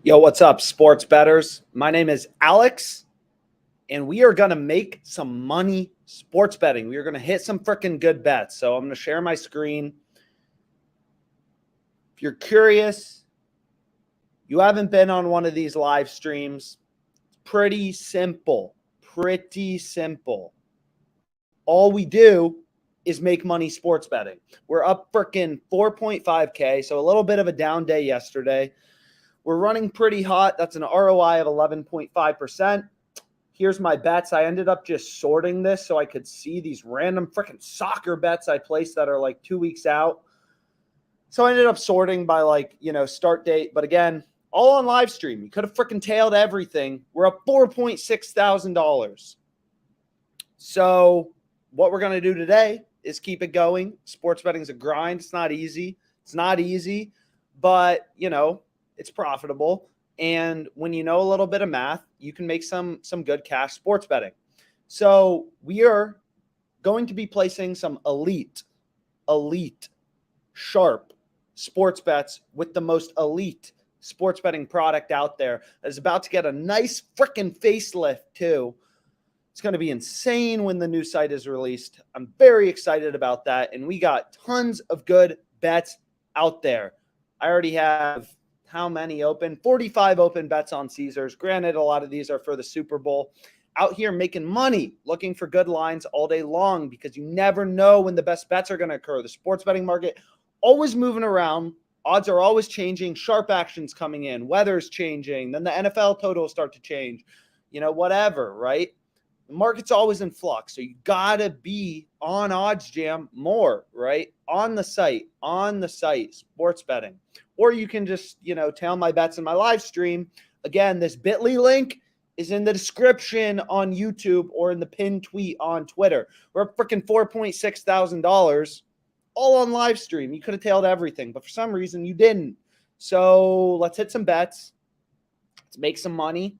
Yo, what's up, sports bettors? My name is Alex, and we are going to make some money sports betting. We are going to hit some freaking good bets. So I'm going to share my screen. If you're curious, you haven't been on one of these live streams, pretty simple. Pretty simple. All we do is make money sports betting. We're up freaking 4.5K, so a little bit of a down day yesterday. We're running pretty hot. That's an ROI of 11.5%. Here's my bets. I ended up just sorting this so I could see these random freaking soccer bets I placed that are like 2 weeks out. So I ended up sorting by start date. But again, all on live stream. You could have freaking tailed everything. We're up $4.6 thousand. So what we're going to do today is keep it going. Sports betting is a grind. It's not easy. But it's profitable. And when you know a little bit of math, you can make some good cash sports betting. So we are going to be placing some elite, sharp sports bets with the most elite sports betting product out there that is about to get a nice freaking facelift too. It's going to be insane when the new site is released. I'm very excited about that. And we got tons of good bets out there. I already have how many open? 45 open bets on Caesars. Granted, a lot of these are for the Super Bowl. Out here making money, looking for good lines all day long because you never know when the best bets are going to occur. The sports betting market always moving around. Odds are always changing. Sharp actions coming in. Weather's changing. Then the NFL totals start to change. Whatever, right? The market's always in flux. So you got to be on OddsJam more, right? On the site, sports betting. Or you can just, tail my bets in my live stream. Again, this bit.ly link is in the description on YouTube or in the pinned tweet on Twitter. We're up freaking $4.6 thousand all on live stream. You could have tailed everything, but for some reason you didn't. So let's hit some bets. Let's make some money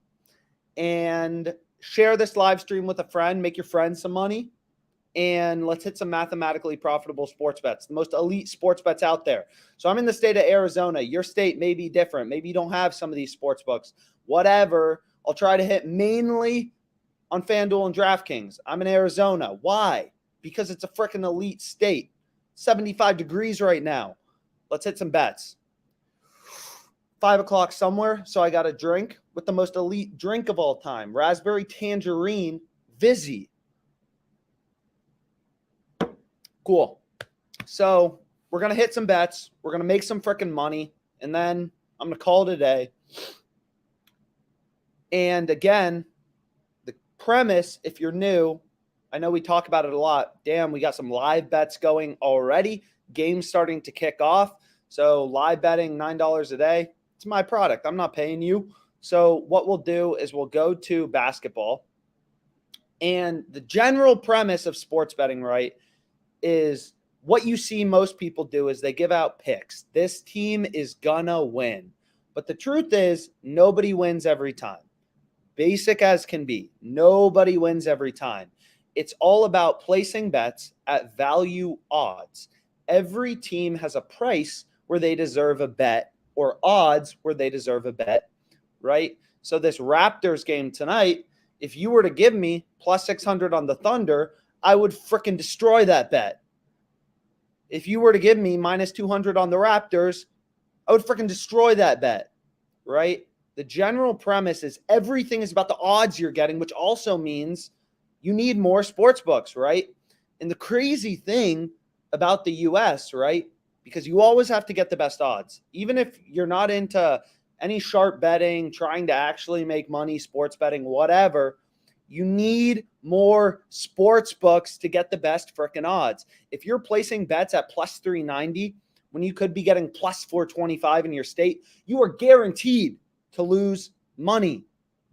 and share this live stream with a friend. Make your friends some money. And let's hit some mathematically profitable sports bets, the most elite sports bets out there. So I'm in the state of Arizona. Your state may be different. Maybe you don't have some of these sports books. Whatever. I'll try to hit mainly on FanDuel and DraftKings. I'm in Arizona. Why? Because it's a freaking elite state. 75 degrees right now. Let's hit some bets. 5 o'clock somewhere, so I got a drink with the most elite drink of all time. Raspberry Tangerine Vizzy. Cool. So we're going to hit some bets. We're going to make some freaking money. And then I'm going to call it a day. And again, the premise, if you're new, I know we talk about it a lot. Damn, we got some live bets going already. Games starting to kick off. So live betting, $9 a day. It's my product. I'm not paying you. So what we'll do is we'll go to basketball. And the general premise of sports betting, right, is what you see most people do is they give out picks. This team is gonna win. But the truth is nobody wins every time. Basic as can be. Nobody wins every time. It's all about placing bets at value odds. Every team has a price where they deserve a bet or odds where they deserve a bet, right? So this Raptors game tonight, if you were to give me plus 600 on the Thunder, I would freaking destroy that bet. If you were to give me minus 200 on the Raptors, I would freaking destroy that bet, right? The general premise is everything is about the odds you're getting, which also means you need more sports books, right? And the crazy thing about the US, right? Because you always have to get the best odds. Even if you're not into any sharp betting, trying to actually make money, sports betting, whatever, you need more sports books to get the best freaking odds. If you're placing bets at plus 390 when you could be getting plus 425 in your state, you are guaranteed to lose money.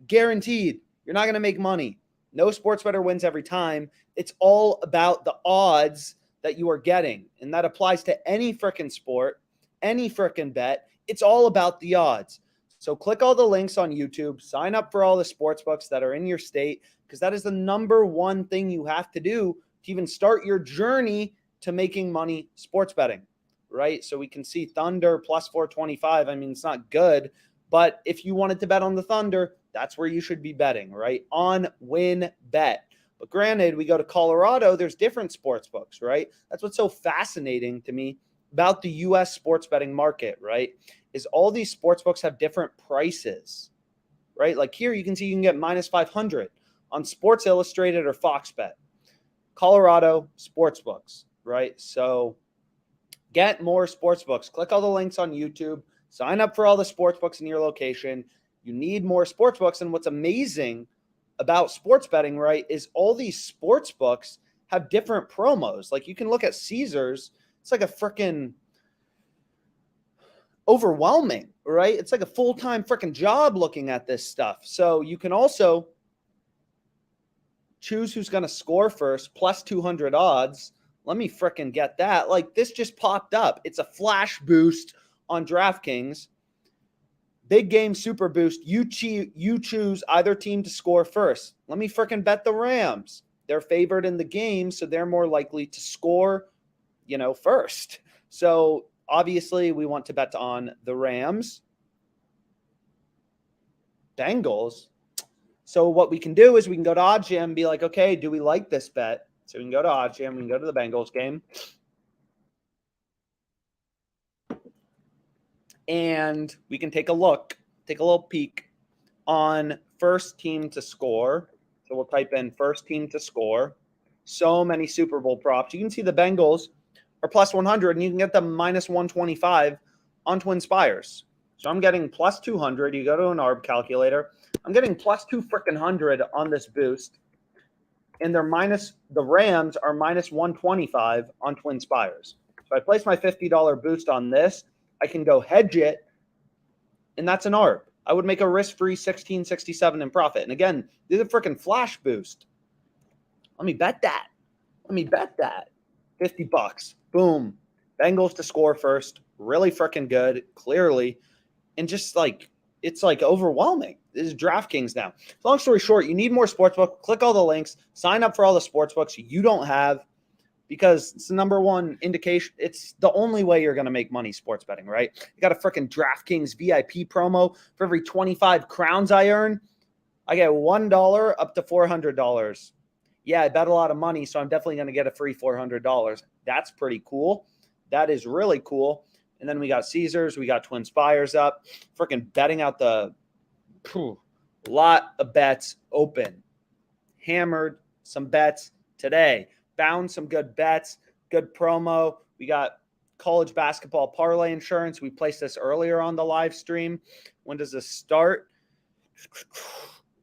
Guaranteed. You're not going to make money. No sports bettor wins every time. It's all about the odds that you are getting. And that applies to any freaking sport, any freaking bet. It's all about the odds. So click all the links on YouTube, sign up for all the sports books that are in your state, because that is the number one thing you have to do to even start your journey to making money sports betting, right? So we can see Thunder plus 425. I mean, it's not good, But if you wanted to bet on the Thunder, that's where you should be betting, right? On win bet. But granted, we go to Colorado, there's different sports books, right? That's what's so fascinating to me about the US sports betting market, right? Is all these sports books have different prices, right? Like here, you can see you can get minus 500 on Sports Illustrated or Fox Bet. Colorado sports books, right? So get more sports books. Click all the links on YouTube. Sign up for all the sports books in your location. You need more sports books. And what's amazing about sports betting, right, is all these sports books have different promos. Like you can look at Caesars. It's like a freaking overwhelming, right? It's like a full-time freaking job looking at this stuff. So you can also choose who's going to score first, plus 200 odds. Let me freaking get that. Like this just popped up. It's a flash boost on DraftKings. Big game super boost. You choose either team to score first. Let me freaking bet the Rams. They're favored in the game, so they're more likely to score, first. So obviously we want to bet on the Rams. Bengals. So what we can do is we can go to OddsJam and be like, okay, do we like this bet? So we can go to OddsJam, we can go to the Bengals game. And we can take a look, take a little peek on first team to score. So we'll type in first team to score. So many Super Bowl props. You can see the Bengals are plus 100, and you can get them minus 125 on Twin Spires. So I'm getting plus 200. You go to an ARB calculator. I'm getting plus 200 on this boost. And the Rams are minus 125 on Twin Spires. So I place my $50 boost on this. I can go hedge it, and that's an ARB. I would make a risk-free 1667 in profit. And again, this is a freaking flash boost. Let me bet that. 50 bucks. Boom. Bengals to score first. Really freaking good, clearly. And just like, it's like overwhelming. This is DraftKings now. Long story short, you need more sportsbook. Click all the links. Sign up for all the sportsbooks you don't have, because it's the number one indication. It's the only way you're going to make money sports betting, right? You got a freaking DraftKings VIP promo. For every 25 crowns I earn, I get $1 up to $400. Yeah, I bet a lot of money, so I'm definitely going to get a free $400. That's pretty cool. That is really cool. And then we got Caesars. We got Twin Spires up. Freaking betting out the lot of bets open. Hammered some bets today. Found some good bets, good promo. We got college basketball parlay insurance. We placed this earlier on the live stream. When does this start?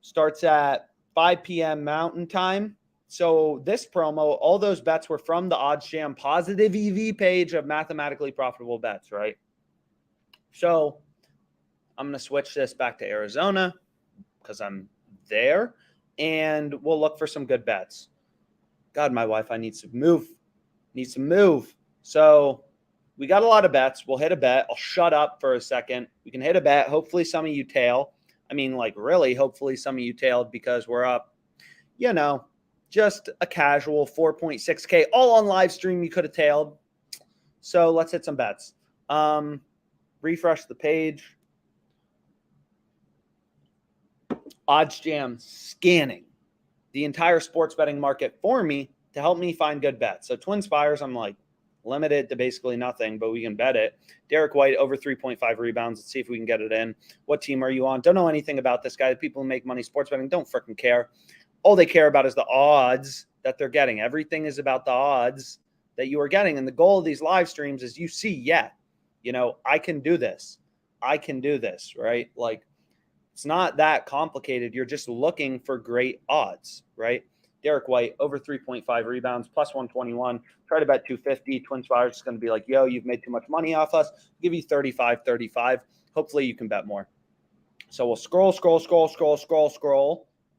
Starts at 5 p.m. Mountain Time. So this promo, all those bets were from the OddsJam positive EV page of mathematically profitable bets, right? So I'm going to switch this back to Arizona because I'm there, and we'll look for some good bets. God, my Wi-Fi needs to move. So we got a lot of bets. We'll hit a bet. I'll shut up for a second. We can hit a bet. Hopefully some of you tail. I mean, like really, hopefully some of you tailed because we're up, just a casual 4.6K all on live stream. You could have tailed. So let's hit some bets. Refresh the page. OddsJam scanning the entire sports betting market for me to help me find good bets. So Twin Spires, I'm like limited to basically nothing, but we can bet it. Derek White over 3.5 rebounds. Let's see if we can get it in. What team are you on? Don't know anything about this guy. The people who make money sports betting don't freaking care. All they care about is the odds that they're getting. Everything is about the odds that you are getting. And the goal of these live streams is you see, I can do this. Right? Like, it's not that complicated. You're just looking for great odds, right? Derek White, over 3.5 rebounds, plus 121. Try to bet 250. Twin Spires is going to be like, yo, you've made too much money off us. Give you 35. Hopefully you can bet more. So we'll scroll.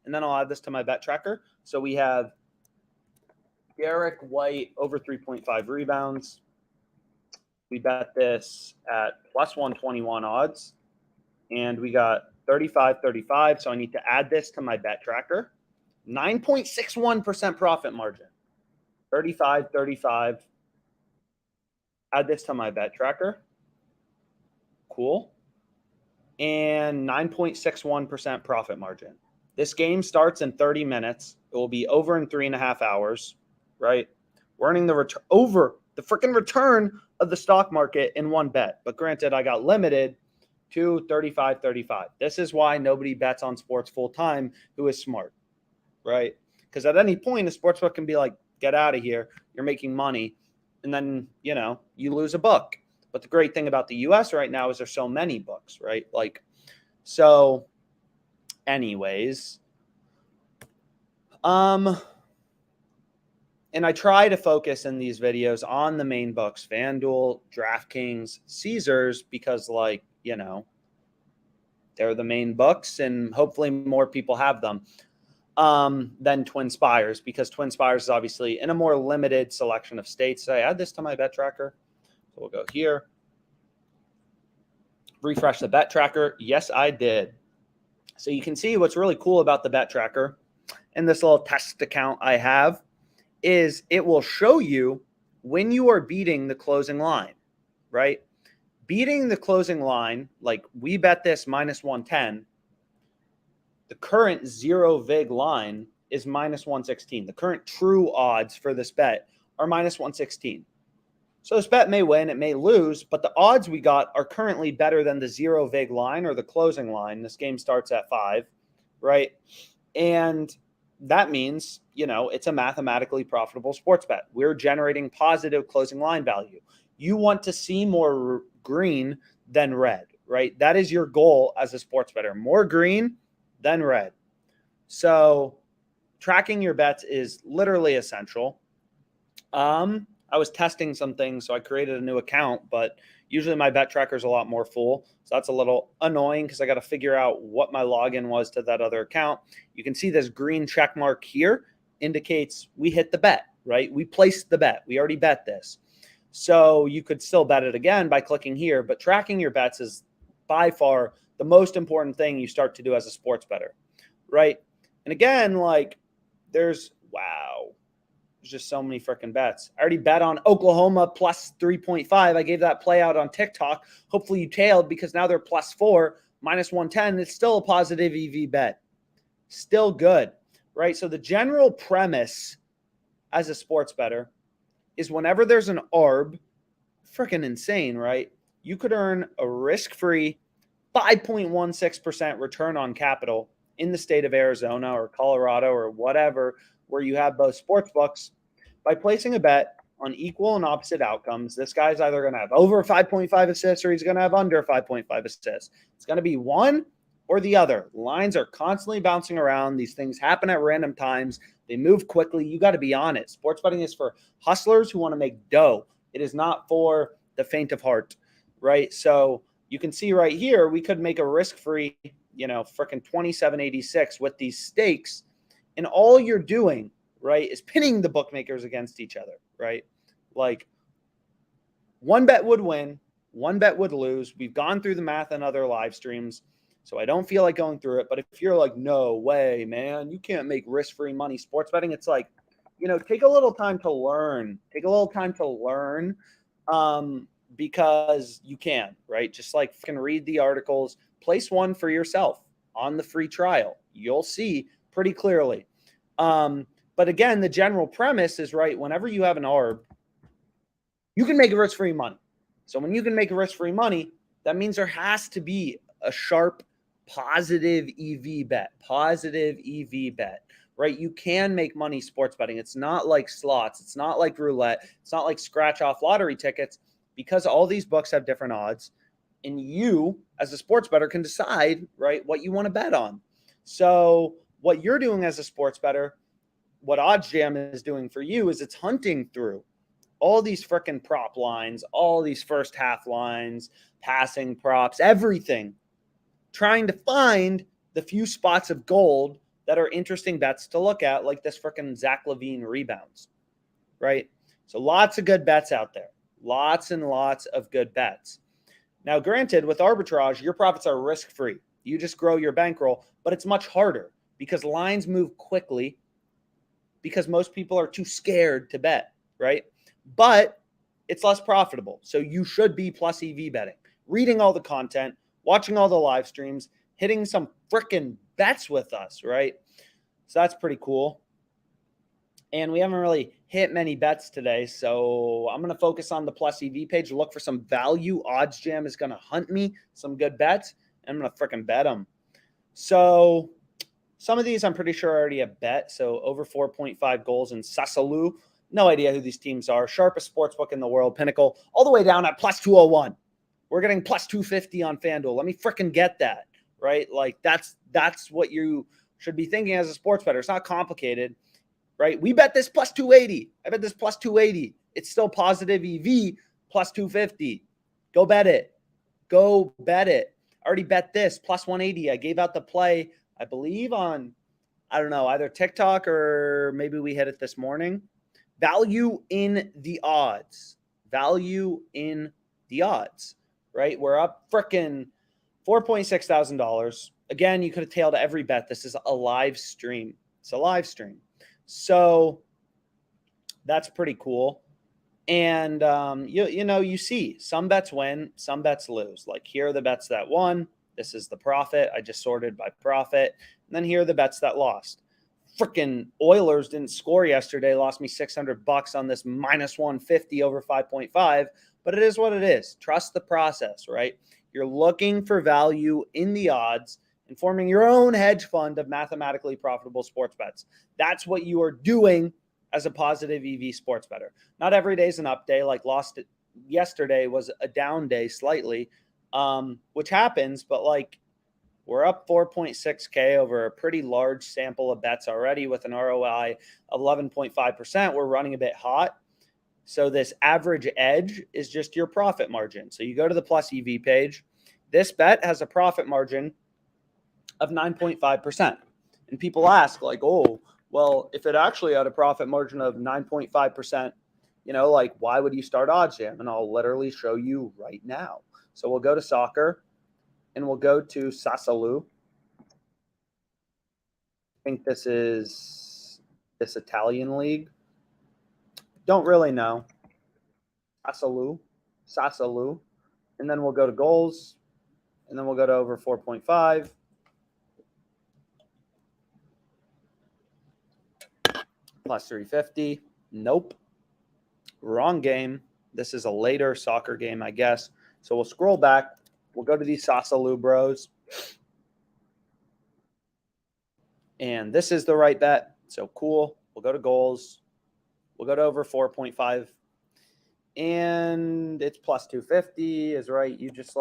And then I'll add this to my bet tracker. So we have Derek White, over 3.5 rebounds. We bet this at plus 121 odds. And we got 35. So I need to add this to my bet tracker. 9.61% profit margin. 35. Add this to my bet tracker. Cool. and 9.61% profit margin. This game starts in 30 minutes. It will be over in 3.5 hours, right? We're earning the return over the freaking return of the stock market in one bet. But granted, I got limited to 35.35. This is why nobody bets on sports full time who is smart, right? Because at any point, a sportsbook can be like, get out of here. You're making money. And then, you lose a book. But the great thing about the US right now is there's so many books, right? So anyways, and I try to focus in these videos on the main books, FanDuel, DraftKings, Caesars, because they're the main books and hopefully more people have them than Twin Spires, because Twin Spires is obviously in a more limited selection of states. Did I add this to my bet tracker? So we'll go here. Refresh the bet tracker. Yes, I did. So you can see what's really cool about the bet tracker and this little test account I have is it will show you when you are beating the closing line, right? Beating the closing line, like we bet this minus 110. The current zero vig line is minus 116. The current true odds for this bet are minus 116. So this bet may win, it may lose, but the odds we got are currently better than the zero vig line or the closing line. This game starts at 5, right? And that means, it's a mathematically profitable sports bet. We're generating positive closing line value. You want to see more green than red, right? That is your goal as a sports bettor. More green than red. So tracking your bets is literally essential. I was testing some things, so I created a new account, but usually my bet tracker is a lot more full. So that's a little annoying because I got to figure out what my login was to that other account. You can see this green check mark here indicates we hit the bet, right? We placed the bet. We already bet this. So you could still bet it again by clicking here, but tracking your bets is by far the most important thing you start to do as a sports bettor, right? And again, there's just so many freaking bets. I already bet on Oklahoma plus 3.5. I gave that play out on TikTok. Hopefully you tailed because now they're plus 4, minus 110. It's still a positive EV bet. Still good, right? So the general premise as a sports bettor is whenever there's an ARB, freaking insane, right? You could earn a risk-free 5.16% return on capital in the state of Arizona or Colorado or whatever, where you have both sports books, by placing a bet on equal and opposite outcomes. This guy's either going to have over 5.5 assists or he's going to have under 5.5 assists. It's going to be one or the other. Lines are constantly bouncing around. These things happen at random times. They move quickly. You got to be on it. Sports betting is for hustlers who want to make dough. It is not for the faint of heart, right? So you can see right here, we could make a risk-free, freaking 27.86 with these stakes. And all you're doing, right, is pinning the bookmakers against each other, right? One bet would win, one bet would lose. We've gone through the math in other live streams, so I don't feel like going through it. But if you're like, no way, man, you can't make risk-free money sports betting, it's like, take a little time to learn. Take a little time to learn because you can, right? Just can read the articles, place one for yourself on the free trial. You'll see pretty clearly. But again, the general premise is, right, whenever you have an ARB, you can make risk-free money. So when you can make risk-free money, that means there has to be a sharp positive EV bet, right? You can make money sports betting. It's not like slots. It's not like roulette. It's not like scratch-off lottery tickets, because all these books have different odds. And you, as a sports bettor, can decide, right, what you want to bet on. So what you're doing as a sports bettor, what OddsJam is doing for you, is it's hunting through all these freaking prop lines, all these first half lines, passing props, everything, trying to find the few spots of gold that are interesting bets to look at, like this freaking Zach LaVine rebounds, right? So lots of good bets out there, lots and lots of good bets. Now, granted, with arbitrage, your profits are risk-free. You just grow your bankroll, but it's much harder because lines move quickly, because most people are too scared to bet, right? But it's less profitable. So you should be plus EV betting, reading all the content, watching all the live streams, hitting some freaking bets with us, right? So that's pretty cool. And we haven't really hit many bets today, so I'm going to focus on the plus EV page, look for some value. Odds Jam is going to hunt me some good bets, and I'm going to freaking bet them. So some of these I'm pretty sure I already have bet. So over 4.5 goals in Sasalu. No idea who these teams are. Sharpest sportsbook in the world, Pinnacle, all the way down at plus 201. We're getting plus 250 on FanDuel. Let me freaking get that, right? Like that's what you should be thinking as a sports bettor. It's not complicated, right? We bet this plus 280. I bet this plus 280. It's still positive EV plus 250. Go bet it. Go bet it. I already bet this plus 180. I gave out the play, I believe on, I don't know, either TikTok or maybe we hit it this morning. Value in the odds. Value in the odds, right? We're up freaking $4.6 thousand. Again, you could have tailed every bet. This is a live stream. It's a live stream. So that's pretty cool. And, you see some bets win, some bets lose. Like here are the bets that won. This is the profit. I just sorted by profit. And then here are the bets that lost. Freaking Oilers didn't score yesterday, lost me $600 on this minus 150 over 5.5, but it is what it is. Trust the process, right? You're looking for value in the odds and forming your own hedge fund of mathematically profitable sports bets. That's what you are doing as a positive EV sports bettor. Not every day is an up day. Like yesterday was a down day slightly, which happens, but like we're up 4.6K over a pretty large sample of bets already with an ROI of 11.5%. We're running a bit hot. So this average edge is just your profit margin. So you go to the plus EV page. This bet has a profit margin of 9.5%. And people ask like, oh, well, if it actually had a profit margin of 9.5%, like why would you start Odds Jam? And I'll literally show you right now. So we'll go to soccer and we'll go to Sasalu. I think this is this Italian league. Don't really know. Sasalu. And then we'll go to goals. And then we'll go to over 4.5. Plus 350. Nope. Wrong game. This is a later soccer game, I guess. So we'll scroll back. We'll go to these Sasalu bros. And this is the right bet. So cool. We'll go to goals. We'll go to over 4.5. And it's plus 250 is right. You just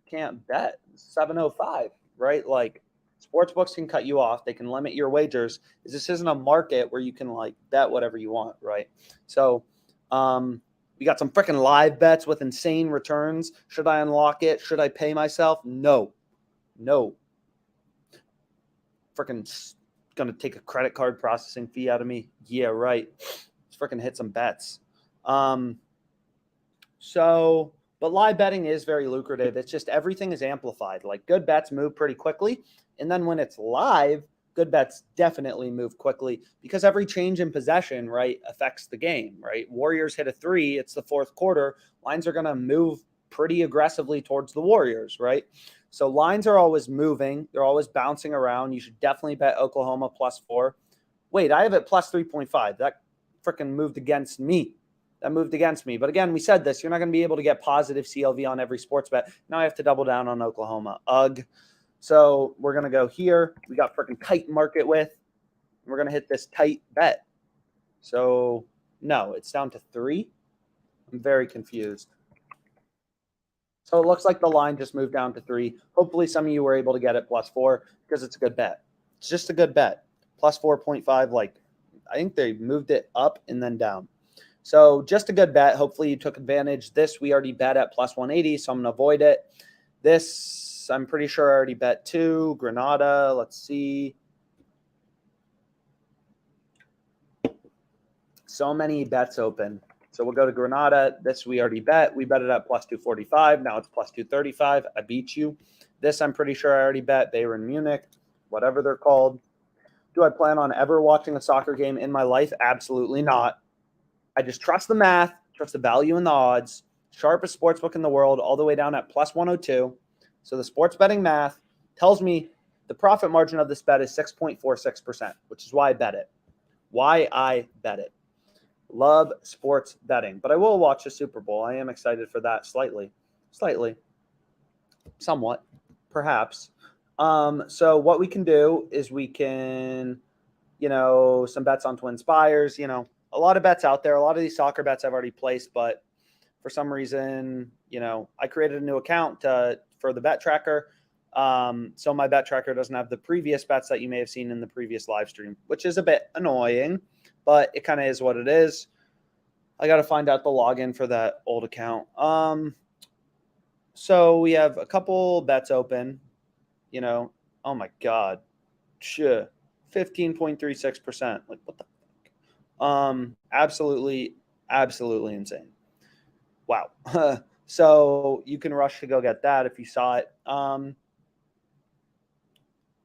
can't bet 705, right? Like sportsbooks can cut you off. They can limit your wagers. This isn't a market where you can bet whatever you want, right? So we got some freaking live bets with insane returns. Should I unlock it? Should I pay myself? No. Freaking going to take a credit card processing fee out of me. Yeah, right. Let's freaking hit some bets. But live betting is very lucrative. It's just everything is amplified. Like good bets move pretty quickly. And then when it's live, good bets definitely move quickly because every change in possession, right, affects the game, right? Warriors hit a 3. It's the fourth quarter. Lines are going to move pretty aggressively towards the Warriors, right? So lines are always moving. They're always bouncing around. You should definitely bet Oklahoma plus 4. Wait, I have it plus 3.5. That freaking moved against me. But again, we said this. You're not going to be able to get positive CLV on every sports bet. Now I have to double down on Oklahoma. Ugh. So we're going to go here. We got freaking tight market width. We're going to hit this tight bet. So no, it's down to 3. I'm very confused. So it looks like the line just moved down to 3. Hopefully some of you were able to get it plus 4 because it's a good bet. It's just a good bet. Plus 4.5. I think they moved it up and then down. So just a good bet. Hopefully you took advantage. This we already bet at plus 180, so I'm going to avoid it. This, I'm pretty sure I already bet 2. Granada, let's see. So many bets open. So we'll go to Granada. This we already bet. We bet it at plus 245. Now it's plus 235. I beat you. This I'm pretty sure I already bet. Bayern Munich, whatever they're called. Do I plan on ever watching a soccer game in my life? Absolutely not. I just trust the math, trust the value in the odds. Sharpest sportsbook in the world, all the way down at plus 102. So the sports betting math tells me the profit margin of this bet is 6.46%, which is why I bet it. Why I bet it. Love sports betting, but I will watch the Super Bowl. I am excited for that slightly, somewhat, perhaps. So what we can do is we can, some bets on Twin Spires, a lot of bets out there. A lot of these soccer bets I've already placed, but for some reason, I created a new account for the bet tracker. So my bet tracker doesn't have the previous bets that you may have seen in the previous live stream, which is a bit annoying, but it kind of is what it is. I got to find out the login for that old account. So we have a couple bets open, oh my God, 15.36%. Like what the fuck? Absolutely insane. Wow. So you can rush to go get that if you saw it.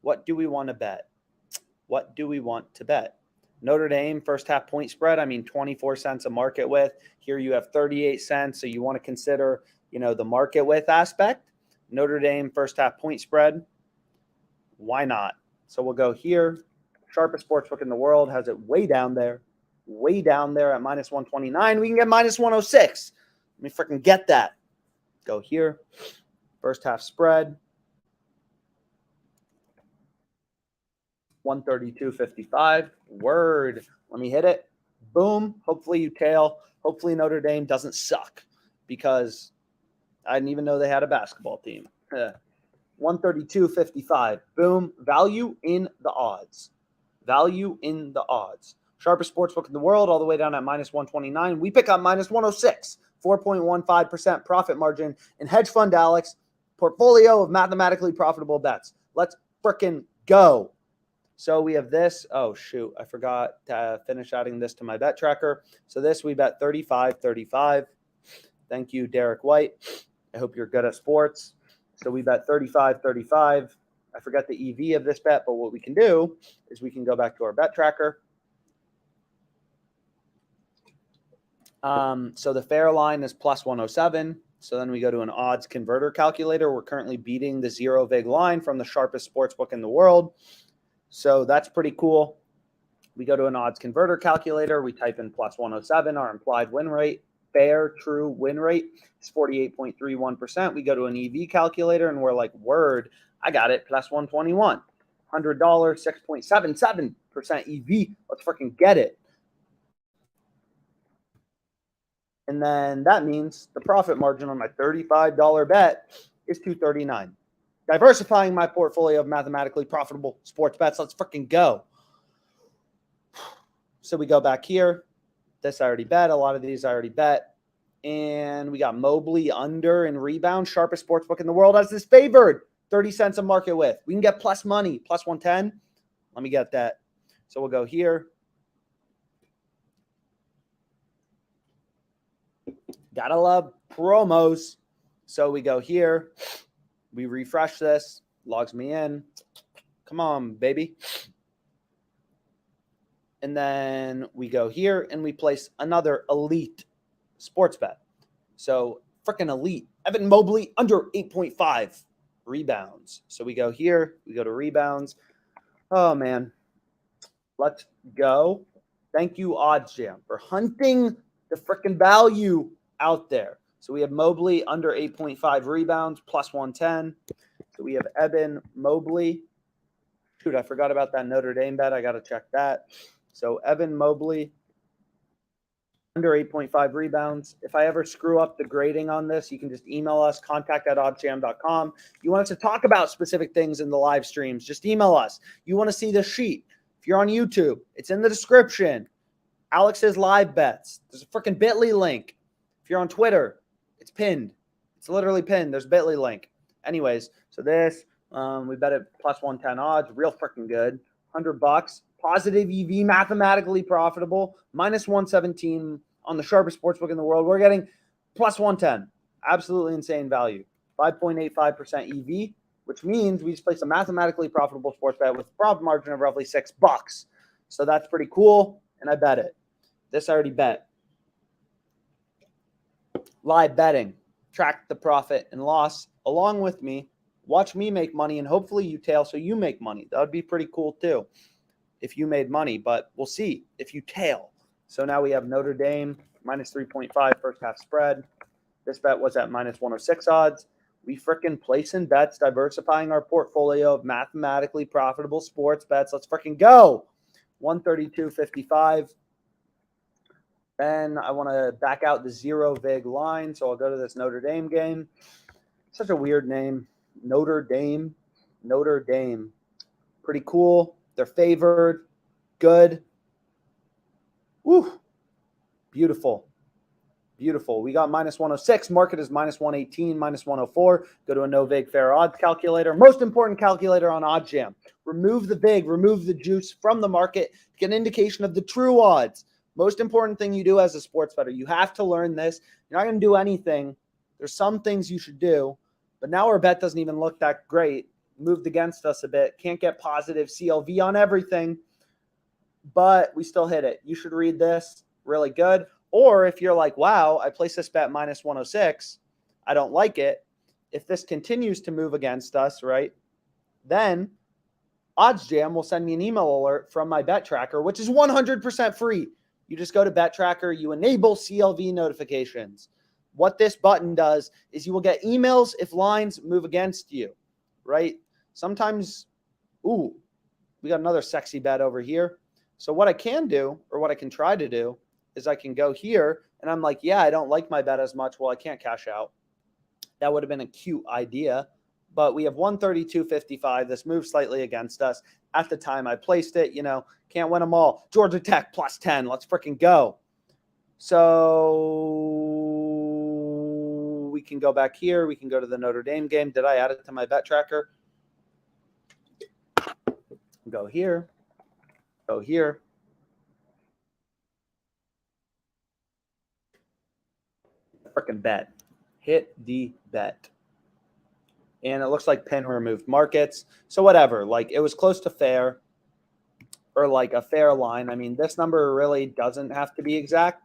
What do we want to bet? Notre Dame first half point spread. 24 cents a market width. Here you have 38 cents. So you want to consider, the market width aspect. Notre Dame first half point spread. Why not? So we'll go here. Sharpest sportsbook in the world has it way down there at minus 129. We can get minus 106. Let me freaking get that. Go here. First half spread. 132.55. Word. Let me hit it. Boom. Hopefully you tail. Hopefully Notre Dame doesn't suck because I didn't even know they had a basketball team. 132.55. Boom. Value in the odds. Sharpest sportsbook in the world, all the way down at minus 129. We pick up minus 106. 4.15% profit margin in hedge fund Alex. Portfolio of mathematically profitable bets. Let's frickin' go. So we have this. Oh, shoot. I forgot to finish adding this to my bet tracker. So this we bet 35.35. Thank you, Derek White. I hope you're good at sports. So we bet 35.35. I forgot the EV of this bet, but what we can do is we can go back to our bet tracker. So the fair line is plus 107. So then we go to an odds converter calculator. We're currently beating the zero vig line from the sharpest sportsbook in the world. So that's pretty cool. We go to an odds converter calculator. We type in plus 107. Our implied win rate, fair, true win rate is 48.31%. We go to an EV calculator and we're like, word, I got it, plus 121. $100, 6.77% EV. Let's freaking get it. And then that means the profit margin on my $35 bet is $239. Diversifying my portfolio of mathematically profitable sports bets. Let's freaking go. So we go back here. This I already bet. A lot of these I already bet. And we got Mobley under in rebound. Sharpest sportsbook in the world has this favored. 30 cents a market width. We can get plus money. Plus 110. Let me get that. So we'll go here. Gotta love promos. So we go here. We refresh this. Logs me in. Come on, baby. And then we go here and we place another elite sports bet. So freaking elite. Evan Mobley under 8.5 rebounds. So we go here. We go to rebounds. Oh, man. Let's go. Thank you, OddsJam, for hunting the freaking value out there. So we have Mobley under 8.5 rebounds, plus 110. So we have Evan Mobley. Shoot, I forgot about that Notre Dame bet. I got to check that. So Evan Mobley under 8.5 rebounds. If I ever screw up the grading on this, you can just email us, contact@oddsham.com. You want us to talk about specific things in the live streams, just email us. You want to see the sheet. If you're on YouTube, it's in the description. Alex's live bets. There's a freaking Bitly link. If you're on Twitter, it's pinned. It's literally pinned. There's a Bitly link. Anyways, so this, we bet it plus 110 odds. Real freaking good. $100. Positive EV, mathematically profitable. Minus 117 on the sharpest sportsbook in the world. We're getting plus 110. Absolutely insane value. 5.85% EV, which means we just placed a mathematically profitable sports bet with a profit margin of roughly $6. So that's pretty cool, and I bet it. This I already bet. Live betting. Track the profit and loss along with me Watch me make money, and hopefully you tail so you make money. That would be pretty cool too if you made money, but we'll see if you tail. So now we have Notre Dame minus 3.5 first half spread. This bet was at minus 106 odds. We frickin' placing bets, diversifying our portfolio of mathematically profitable sports bets. Let's frickin' go. 132.55. Then I want to back out the zero vig line, so I'll go to this Notre Dame game. Such a weird name. Notre Dame. Notre Dame. Pretty cool. They're favored. Good. Woo. Beautiful. Beautiful. We got minus 106. Market is minus 118, minus 104. Go to a no vig fair odds calculator. Most important calculator on OddsJam. Remove the vig, remove the juice from the market. Get an indication of the true odds. Most important thing you do as a sports bettor. You have to learn this. You're not going to do anything. There's some things you should do, but now our bet doesn't even look that great. Moved against us a bit. Can't get positive CLV on everything, but we still hit it. You should read this. Really good. Or if you're like, wow, I placed this bet minus 106. I don't like it. If this continues to move against us, right, then OddsJam will send me an email alert from my bet tracker, which is 100% free. You just go to Bet Tracker, you enable CLV notifications. What this button does is you will get emails if lines move against you, right? Sometimes, ooh, we got another sexy bet over here. So what I can do, or what I can try to do, is I can go here, and I'm like, yeah, I don't like my bet as much. Well, I can't cash out. That would have been a cute idea. But we have 132.55. This moves slightly against us. At the time I placed it, can't win them all. Georgia Tech plus 10. Let's freaking go. So we can go back here. We can go to the Notre Dame game. Did I add it to my bet tracker? Go here. Go here. Freaking bet. Hit the bet. And it looks like pin removed markets. So whatever, like it was close to fair, or like a fair line. I mean, this number really doesn't have to be exact.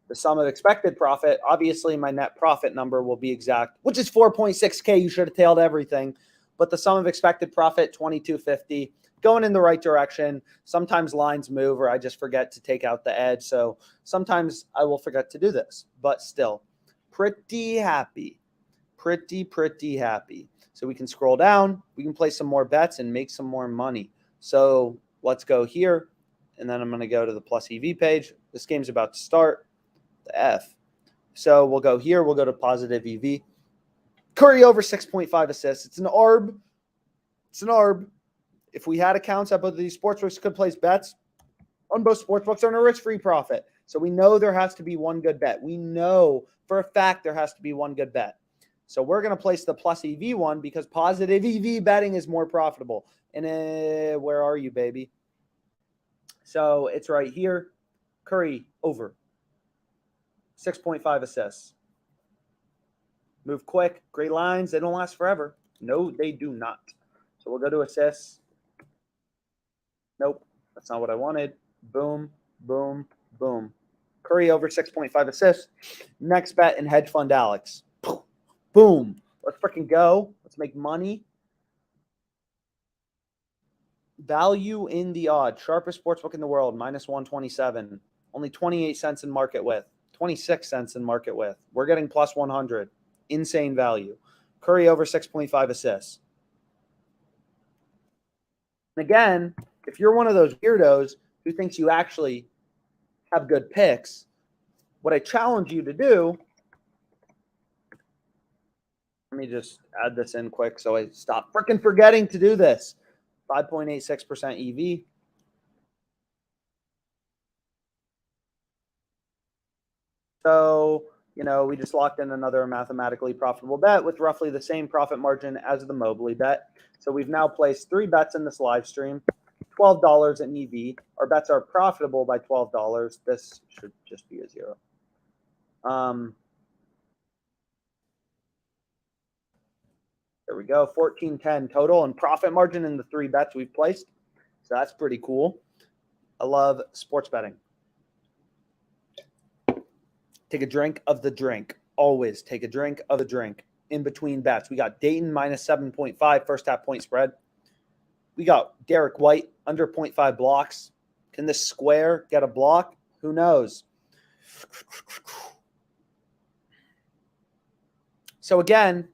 The sum of expected profit, obviously my net profit number will be exact, which is 4.6K. You should have tailed everything. But the sum of expected profit, 2250, going in the right direction. Sometimes lines move or I just forget to take out the edge. So sometimes I will forget to do this, but still pretty happy. Pretty happy. So we can scroll down. We can play some more bets and make some more money. So let's go here. And then I'm going to go to the plus EV page. This game's about to start. The F. So we'll go here. We'll go to positive EV. Curry over 6.5 assists. It's an ARB. It's an ARB. If we had accounts at both of these sportsbooks, could place bets on both sportsbooks on a risk-free profit. So we know there has to be one good bet. We know for a fact there has to be one good bet. So we're going to place the plus EV one because positive EV betting is more profitable. And where are you, baby? So it's right here. Curry over 6.5 assists. Move quick. Great lines. They don't last forever. No, they do not. So we'll go to assists. Nope. That's not what I wanted. Boom, boom, boom. Curry over 6.5 assists. Next bet in hedge fund Alex. Boom. Let's freaking go. Let's make money. Value in the odd. Sharpest sportsbook in the world. Minus 127. Only 28 cents in market width. 26 cents in market width. We're getting plus 100. Insane value. Curry over 6.5 assists. And again, if you're one of those weirdos who thinks you actually have good picks, what I challenge you to do, let me just add this in quick so I stop freaking forgetting to do this. 5.86% EV. So, we just locked in another mathematically profitable bet with roughly the same profit margin as the Mobley bet. So we've now placed 3 bets in this live stream, $12 in EV. Our bets are profitable by $12. This should just be a 0. There we go, 14.10 total and profit margin in the 3 bets we've placed. So that's pretty cool. I love sports betting. Take a drink of the drink. Always take a drink of the drink. in between bets. We got Dayton minus 7.5 first half point spread. We got Derek White under 0.5 blocks. Can this square get a block? Who knows? So again,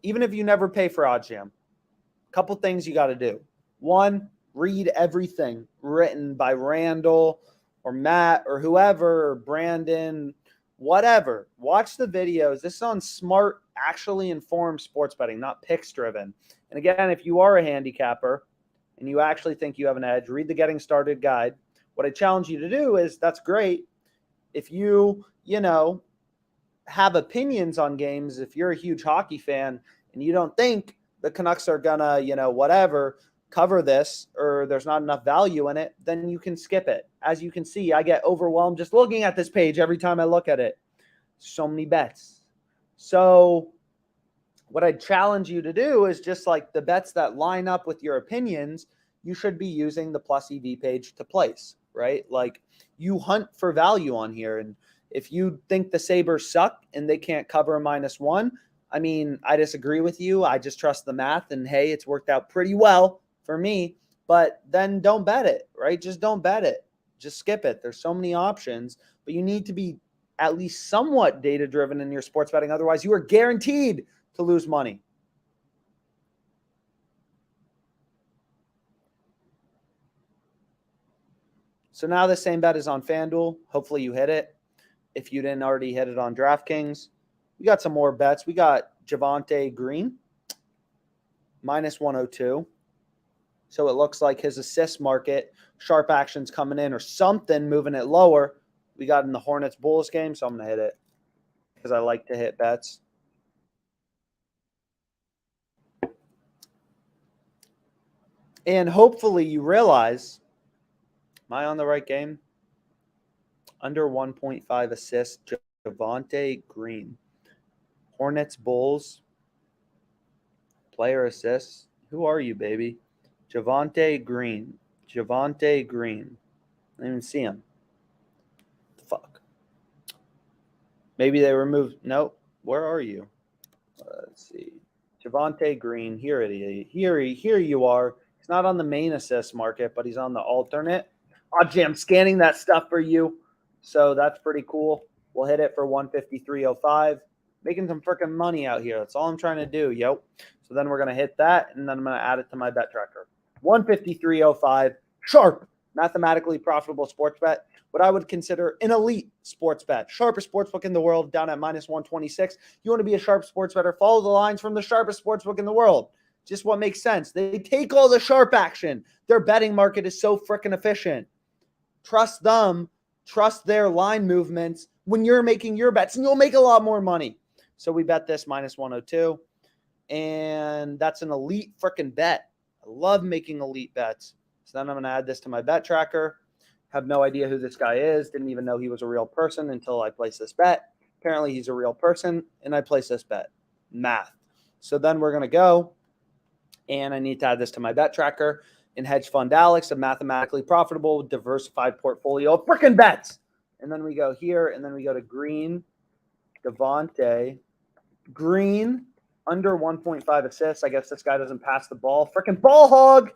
even if you never pay for OddsJam, a couple things you got to do. One, read everything written by Randall or Matt or whoever, or Brandon, whatever. Watch the videos. This is on smart, actually informed sports betting, not picks driven. And again, if you are a handicapper and you actually think you have an edge, read the Getting Started guide. What I challenge you to do is, that's great. If you have opinions on games, if you're a huge hockey fan and you don't think the Canucks are gonna, whatever, cover this, or there's not enough value in it, then you can skip it. As you can see, I get overwhelmed just looking at this page every time I look at it. So many bets. So what I challenge you to do is just like the bets that line up with your opinions, you should be using the plus EV page to place, right? Like, you hunt for value on here. And if you think the Sabres suck and they can't cover a -1, I mean, I disagree with you. I just trust the math, and hey, it's worked out pretty well for me. But then don't bet it, right? Just don't bet it. Just skip it. There's so many options, but you need to be at least somewhat data-driven in your sports betting. Otherwise, you are guaranteed to lose money. So now the same bet is on FanDuel. Hopefully you hit it. If you didn't already hit it on DraftKings, we got some more bets. We got Javonte Green, -102. So it looks like his assist market, sharp actions coming in or something, moving it lower. We got in the Hornets-Bulls game, so I'm going to hit it because I like to hit bets. And hopefully you realize, am I on the right game? Under 1.5 assists, Javonte Green. Hornets, Bulls, player assists. Who are you, baby? Javonte Green. Javonte Green. I didn't even see him. Fuck. Maybe they removed. Nope. Where are you? Let's see. Javonte Green. Here you are. He's not on the main assist market, but he's on the alternate. I'm scanning that stuff for you. So that's pretty cool. We'll hit it for 153.05. Making some freaking money out here. That's all I'm trying to do, yo. So then we're going to hit that, and then I'm going to add it to my bet tracker. 153.05, sharp, mathematically profitable sports bet. What I would consider an elite sports bet. Sharpest sportsbook in the world, down at -126. You want to be a sharp sports bettor, follow the lines from the sharpest sportsbook in the world. Just what makes sense. They take all the sharp action. Their betting market is so freaking efficient. Trust them. Trust their line movements when you're making your bets, and you'll make a lot more money. So we bet this -102, and that's an elite freaking bet. I love making elite bets. So then I'm going to add this to my bet tracker. Have no idea who this guy is. Didn't even know he was a real person until I placed this bet. Apparently he's a real person, and I placed this bet. Math. So then we're going to go, and I need to add this to my bet tracker. In Hedge Fund Alex, a mathematically profitable, diversified portfolio of freaking bets. And then we go here, and then we go to Green, Javonte Green, under 1.5 assists. I guess this guy doesn't pass the ball. Freaking ball hog.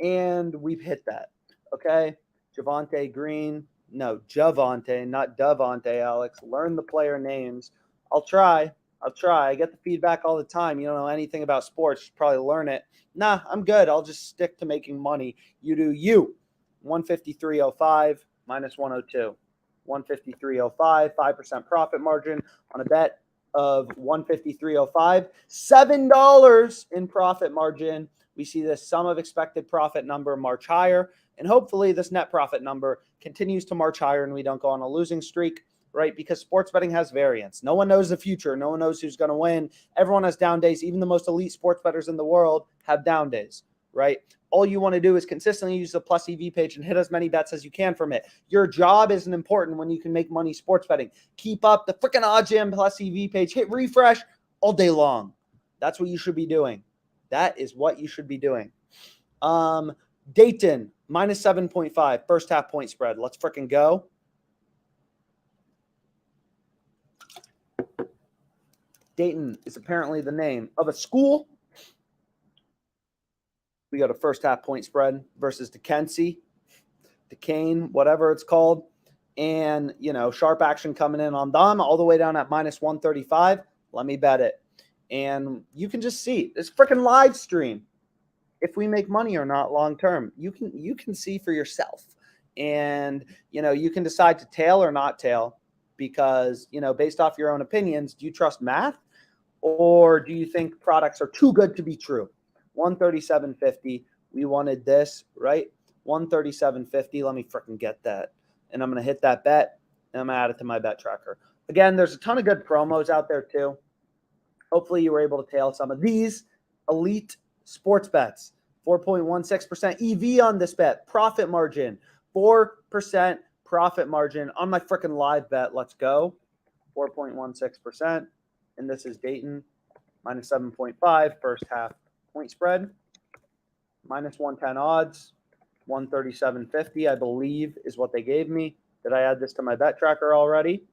And we've hit that. Okay. Javonte Green. No, Javonte, not Davante, Alex. Learn the player names. I'll try. I get the feedback all the time. You don't know anything about sports. You should probably learn it. Nah, I'm good. I'll just stick to making money. You do you. 153.05 -102. 153.05, 5% profit margin on a bet of 153.05. $7 in profit margin. We see this sum of expected profit number march higher, and hopefully this net profit number continues to march higher and we don't go on a losing streak, right? Because sports betting has variance. No one knows the future. No one knows who's going to win. Everyone has down days. Even the most elite sports bettors in the world have down days, right? All you want to do is consistently use the plus EV page and hit as many bets as you can from it. Your job isn't important when you can make money sports betting. Keep up the freaking OddsJam plus EV page. Hit refresh all day long. That's what you should be doing. That is what you should be doing. Dayton, -7.5, first half point spread. Let's freaking go. Dayton is apparently the name of a school. We got a first half point spread versus Duquesne, whatever it's called. And, sharp action coming in on them all the way down at minus 135. Let me bet it. And you can just see this freaking live stream if we make money or not long term. You can see for yourself. And, you can decide to tail or not tail because, based off your own opinions, do you trust math or do you think products are too good to be true? 137.50. We wanted this, right? 137.50. Let me freaking get that. And I'm going to hit that bet and I'm going to add it to my bet tracker. Again, there's a ton of good promos out there too. Hopefully you were able to tail some of these elite sports bets. 4.16% EV on this bet. Profit margin. 4% profit margin on my freaking live bet. Let's go. 4.16%. And this is Dayton. Minus 7.5. First half point spread. Minus 110 odds. 137.50, I believe, is what they gave me. Did I add this to my bet tracker already?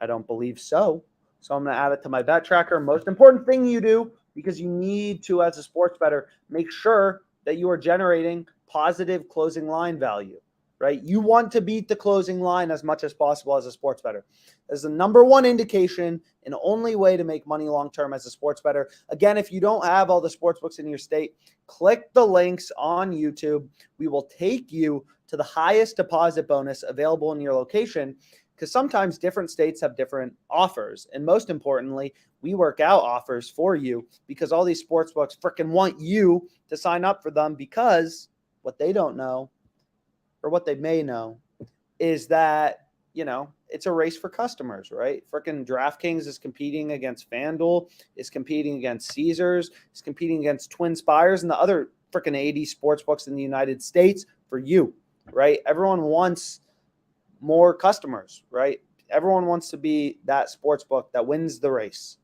I don't believe so. So I'm going to add it to my bet tracker. Most important thing you do, because you need to, as a sports bettor, make sure that you are generating positive closing line value, right? You want to beat the closing line as much as possible as a sports bettor. That's the number one indication and only way to make money long-term as a sports bettor. Again, if you don't have all the sports books in your state, click the links on YouTube. We will take you to the highest deposit bonus available in your location because sometimes different states have different offers. And most importantly, we work out offers for you because all these sports books freaking want you to sign up for them because what they don't know or what they may know is that, it's a race for customers, right? Freaking DraftKings is competing against FanDuel, is competing against Caesars, is competing against Twin Spires and the other freaking 80 sports books in the United States for you, right? Everyone wants more customers, right? Everyone wants to be that sports book that wins the race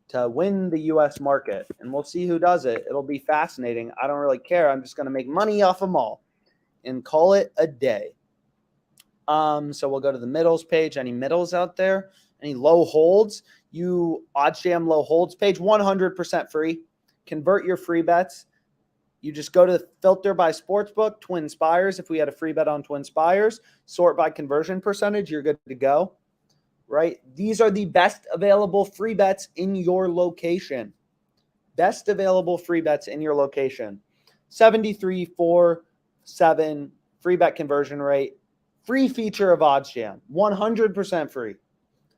to win the U.S. market, and we'll see who does it. It'll be fascinating. I don't really care. I'm just going to make money off them all and call it a day. So we'll go to the middles page. Any middles out there? Any low holds? You OddsJam low holds page, 100% free. Convert your free bets. You just go to the filter by sportsbook, Twin Spires. If we had a free bet on Twin Spires, sort by conversion percentage, you're good to go, right? These are the best available free bets in your location. Best available free bets in your location. 73.47 free bet conversion rate. Free feature of OddsJam, 100% free.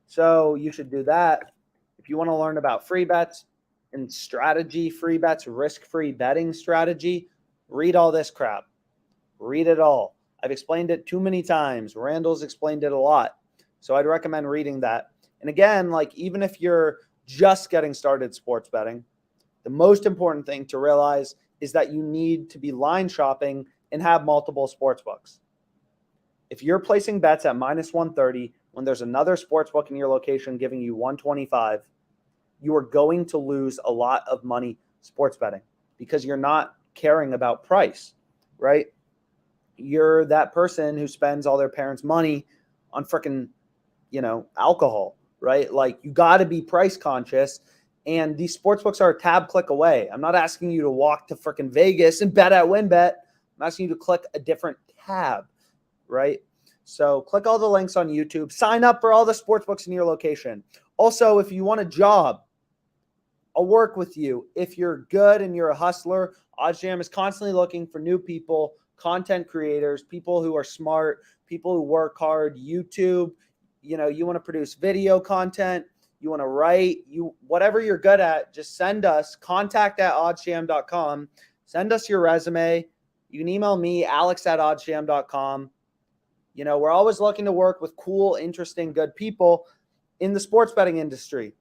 So you should do that. If you want to learn about free bets and strategy, free bets, risk-free betting strategy, read all this crap. Read it all. I've explained it too many times. Randall's explained it a lot. So I'd recommend reading that. And again, even if you're just getting started sports betting, the most important thing to realize is that you need to be line shopping and have multiple sports books. If you're placing bets at minus 130 when there's another sports book in your location giving you 125, you are going to lose a lot of money sports betting because you're not caring about price, right? You're that person who spends all their parents' money on freaking, alcohol, right? You got to be price conscious. And these sports books are a tab click away. I'm not asking you to walk to freaking Vegas and bet at WinBet. I'm asking you to click a different tab, right? So click all the links on YouTube. Sign up for all the sports books in your location. Also, if you want a job, I'll work with you. If you're good and you're a hustler, OddsJam is constantly looking for new people, content creators, people who are smart, people who work hard, YouTube. You want to produce video content, you want to write, whatever you're good at, just send us contact@oddsjam.com. Send us your resume. You can email me, alex@oddsjam.com. We're always looking to work with cool, interesting, good people in the sports betting industry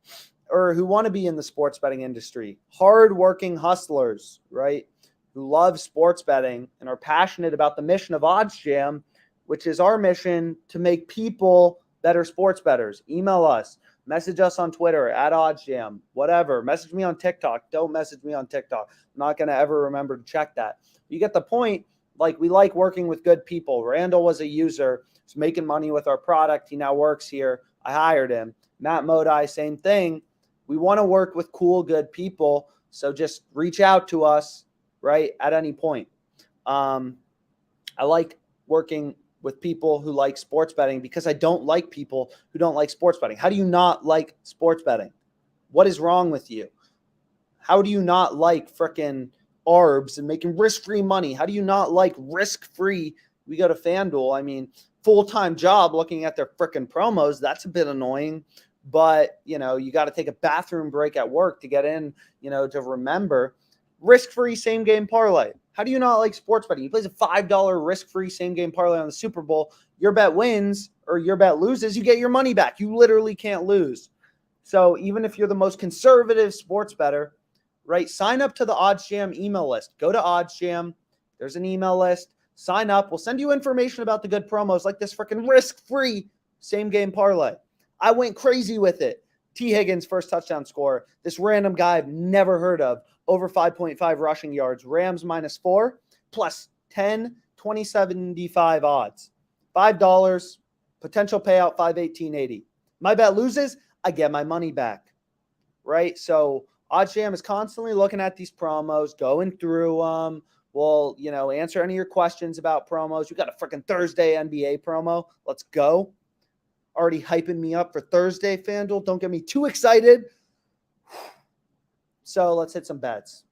or who want to be in the sports betting industry. Hardworking hustlers, right, who love sports betting and are passionate about the mission of OddsJam, which is our mission to make people better sports bettors. Email us. Message us on Twitter @OddsJam, whatever. Message me on TikTok. Don't message me on TikTok. I'm not going to ever remember to check that. You get the point. We like working with good people. Randall was a user. He's making money with our product. He now works here. I hired him. Matt Modi, same thing. We want to work with cool, good people. So just reach out to us, right, at any point. I like working with people who like sports betting because I don't like people who don't like sports betting. How do you not like sports betting? What is wrong with you? How do you not like frickin' arbs and making risk-free money? How do you not like risk-free? We go to FanDuel. I mean, full-time job looking at their frickin' promos. That's a bit annoying. But, you got to take a bathroom break at work to get in, to remember. Risk-free same-game parlay. How do you not like sports betting? You play a $5 risk-free same-game parlay on the Super Bowl. Your bet wins or your bet loses, you get your money back. You literally can't lose. So even if you're the most conservative sports bettor, right, sign up to the OddsJam email list. Go to OddsJam. There's an email list. Sign up. We'll send you information about the good promos like this freaking risk-free same-game parlay. I went crazy with it. T. Higgins, first touchdown scorer. This random guy I've never heard of. Over 5.5 rushing yards. Rams -4 plus 10, 2075 odds. $5. Potential payout $518.80. My bet loses, I get my money back. Right? So OddsJam is constantly looking at these promos, going through them. We'll, answer any of your questions about promos. We got a freaking Thursday NBA promo. Let's go. Already hyping me up for Thursday, FanDuel. Don't get me too excited. So let's hit some bets.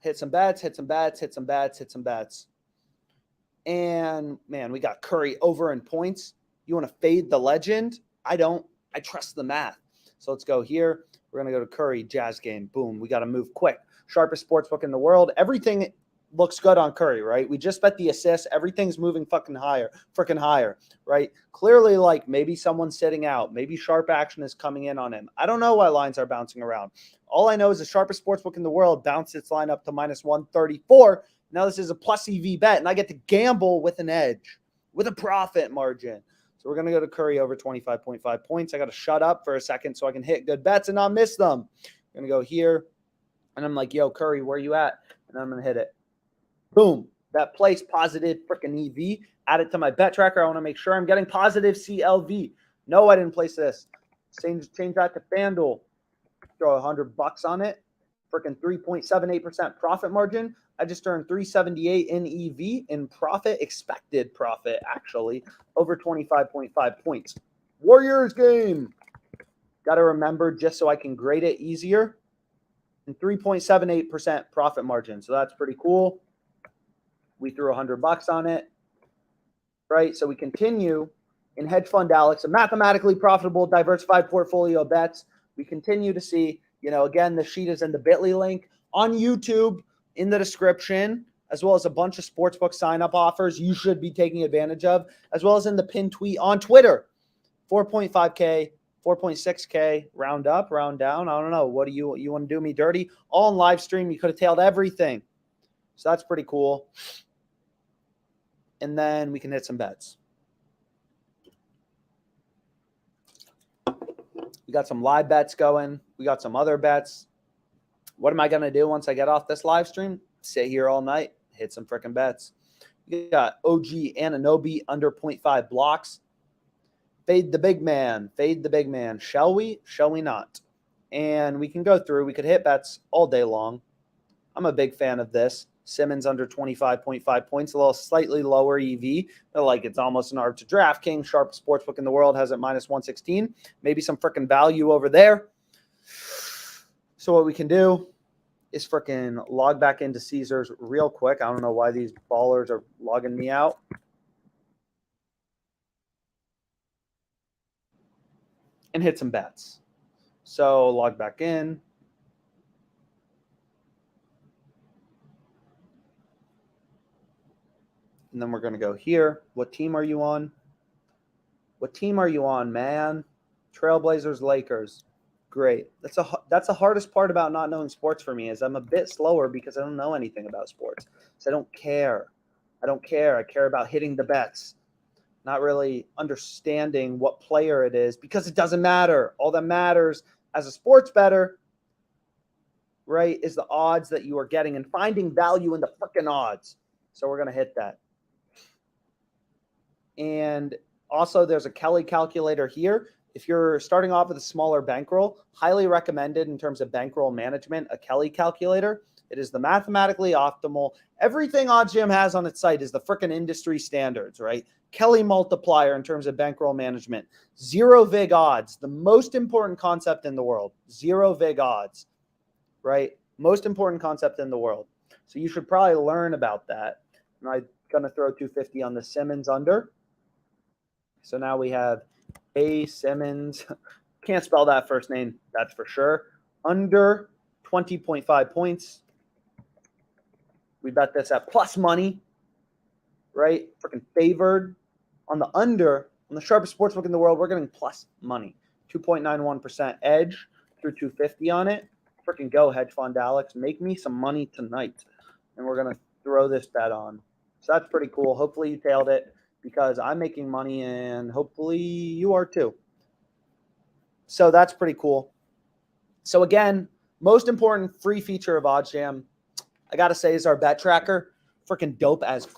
Hit some bets, hit some bets, hit some bets, hit some bets. And, man, we got Curry over in points. You want to fade the legend? I don't. I trust the math. So let's go here. We're going to go to Curry, Jazz game. Boom. We got to move quick. Sharpest sportsbook in the world. Everything looks good on Curry, right? We just bet the assist. Everything's moving freaking higher, right? Clearly, like, maybe someone's sitting out. Maybe sharp action is coming in on him. I don't know why lines are bouncing around. All I know is the sharpest sportsbook in the world bounced its line up to -134. Now this is a plus EV bet, and I get to gamble with an edge, with a profit margin. So we're going to go to Curry over 25.5 points. I got to shut up for a second so I can hit good bets and not miss them. I'm going to go here, and I'm like, yo, Curry, where you at? And I'm going to hit it. Boom. That place positive freaking EV. Add it to my bet tracker. I want to make sure I'm getting positive CLV. No, I didn't place this. Change that to FanDuel. Throw $100 on it. Freaking 3.78% profit margin. I just earned 378 in EV in profit, expected profit, actually, over 25.5 points. Warriors game. Got to remember just so I can grade it easier. And 3.78% profit margin. So that's pretty cool. We threw $100 on it, right? So we continue in Hedge Fund Alex, a mathematically profitable, diversified portfolio of bets. We continue to see, again, the sheet is in the Bitly link on YouTube in the description, as well as a bunch of sportsbook sign-up offers you should be taking advantage of, as well as in the pinned tweet on Twitter. 4.5K, 4.6K, round up, round down. I don't know. What do you want to do me dirty? All in live stream. You could have tailed everything. So that's pretty cool. And then we can hit some bets. We got some live bets going. We got some other bets. What am I going to do once I get off this live stream? Sit here all night, hit some freaking bets. We got OG Anunoby under 0.5 blocks. Fade the big man. Fade the big man. Shall we? Shall we not? And we can go through. We could hit bets all day long. I'm a big fan of this. Simmons under 25.5 points, a little slightly lower EV. Like it's almost an arb to DraftKings. Sharpest sportsbook in the world has it -116. Maybe some freaking value over there. So what we can do is freaking log back into Caesars real quick. I don't know why these ballers are logging me out. And hit some bets. So log back in. And then we're going to go here. What team are you on? What team are you on, man? Trailblazers, Lakers. Great. That's the hardest part about not knowing sports for me is I'm a bit slower because I don't know anything about sports. So I don't care. I don't care. I care about hitting the bets, not really understanding what player it is because it doesn't matter. All that matters as a sports bettor, right, is the odds that you are getting and finding value in the freaking odds. So we're going to hit that. And also there's a Kelly calculator here. If you're starting off with a smaller bankroll, highly recommended in terms of bankroll management, a Kelly calculator. It is the mathematically optimal. Everything OddsJam has on its site is the freaking industry standards, right? Kelly multiplier in terms of bankroll management. Zero vig odds, the most important concept in the world. Zero vig odds, right? Most important concept in the world. So you should probably learn about that. And I'm going to throw 250 on the Simmons under. So now we have A. Simmons. Can't spell that first name, that's for sure. Under 20.5 points. We bet this at plus money, right? Freaking favored. On the under, on the sharpest sportsbook in the world, we're getting plus money. 2.91% edge through 250 on it. Freaking go, hedge fund Alex. Make me some money tonight. And we're going to throw this bet on. So that's pretty cool. Hopefully you tailed it because I'm making money and hopefully you are too. So that's pretty cool. So again, most important free feature of OddsJam, I got to say, is our bet tracker. Freaking dope as.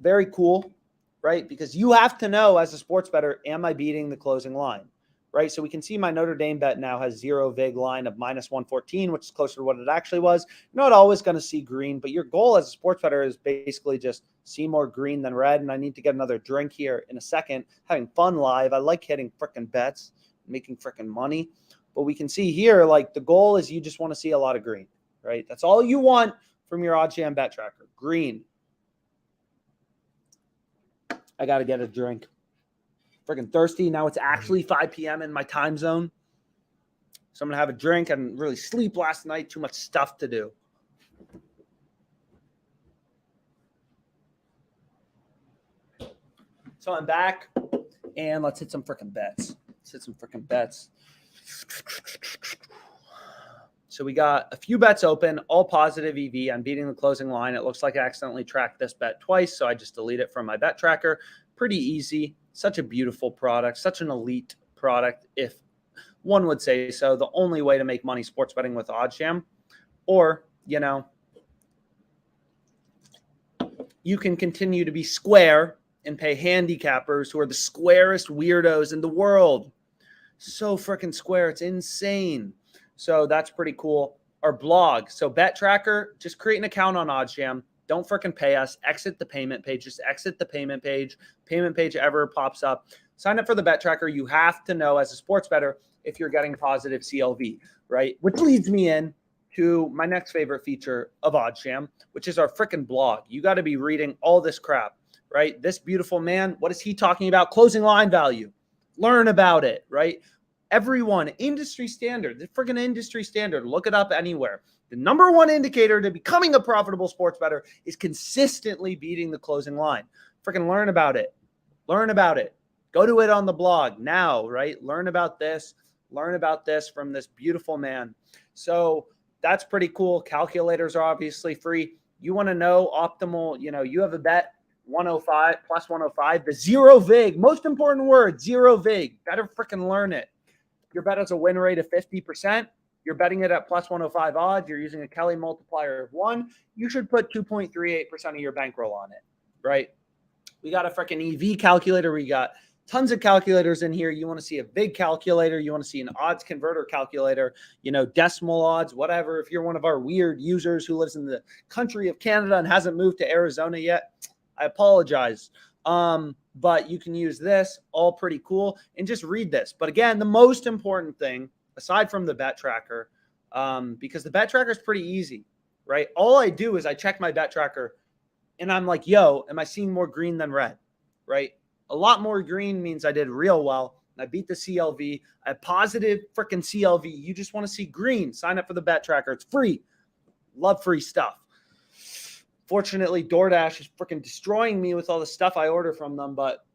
Very cool, right? Because you have to know as a sports bettor, am I beating the closing line, right? So we can see my Notre Dame bet now has zero vig line of minus 114, which is closer to what it actually was. You're not always going to see green, but your goal as a sports bettor is basically just see more green than red. And I need to get another drink here in a second. Having fun live. I like hitting freaking bets, making freaking money. But we can see here, like the goal is you just want to see a lot of green, right? That's all you want from your OddsJam bet tracker. Green. I got to get a drink. Freaking thirsty. Now it's actually 5 p.m. in my time zone. So I'm going to have a drink. I didn't really sleep last night. Too much stuff to do. So I'm back. And let's hit some freaking bets. So we got a few bets open, all positive EV. I'm beating the closing line. It looks like I accidentally tracked this bet twice, so I just delete it from my bet tracker. Pretty easy. Such a beautiful product, such an elite product, if one would say so. The only way to make money sports betting with OddsJam. Or, you know, you can continue to be square and pay handicappers who are the squarest weirdos in the world. So freaking square. It's insane. So that's pretty cool. Our blog. So bet tracker, just create an account on OddsJam. Don't freaking pay us. Exit the payment page. Just exit the payment page. Payment page ever pops up. Sign up for the bet tracker. You have to know as a sports bettor if you're getting positive CLV, right? Which leads me in to my next favorite feature of OddsJam, which is our freaking blog. You got to be reading all this crap, right? This beautiful man, what is he talking about? Closing line value. Learn about it, right? Everyone, industry standard, the freaking industry standard. Look it up anywhere. The number one indicator to becoming a profitable sports bettor is consistently beating the closing line. Freaking learn about it. Learn about it. Go to it on the blog now, right? Learn about this. Learn about this from this beautiful man. So that's pretty cool. Calculators are obviously free. You want to know optimal, you know, you have a bet 105 plus 105, the zero vig, most important word, zero vig. Better freaking learn it. Your bet has a win rate of 50%. You're betting it at plus 105 odds. You're using a Kelly multiplier of 1. You should put 2.38% of your bankroll on it, right? We got a freaking EV calculator. We got tons of calculators in here. You want to see a big calculator. You want to see an odds converter calculator, you know, decimal odds, whatever. If you're one of our weird users who lives in the country of Canada and hasn't moved to Arizona yet, I apologize. But you can use this, all pretty cool, and just read this. But again, the most important thing, aside from the bet tracker, because the bet tracker is pretty easy, right? All I do is I check my bet tracker and I'm like, yo, am I seeing more green than red, right? A lot more green means I did real well. I beat the CLV. I have positive freaking CLV. You just want to see green. Sign up for the bet tracker. It's free. Love free stuff. Fortunately, DoorDash is freaking destroying me with all the stuff I order from them, but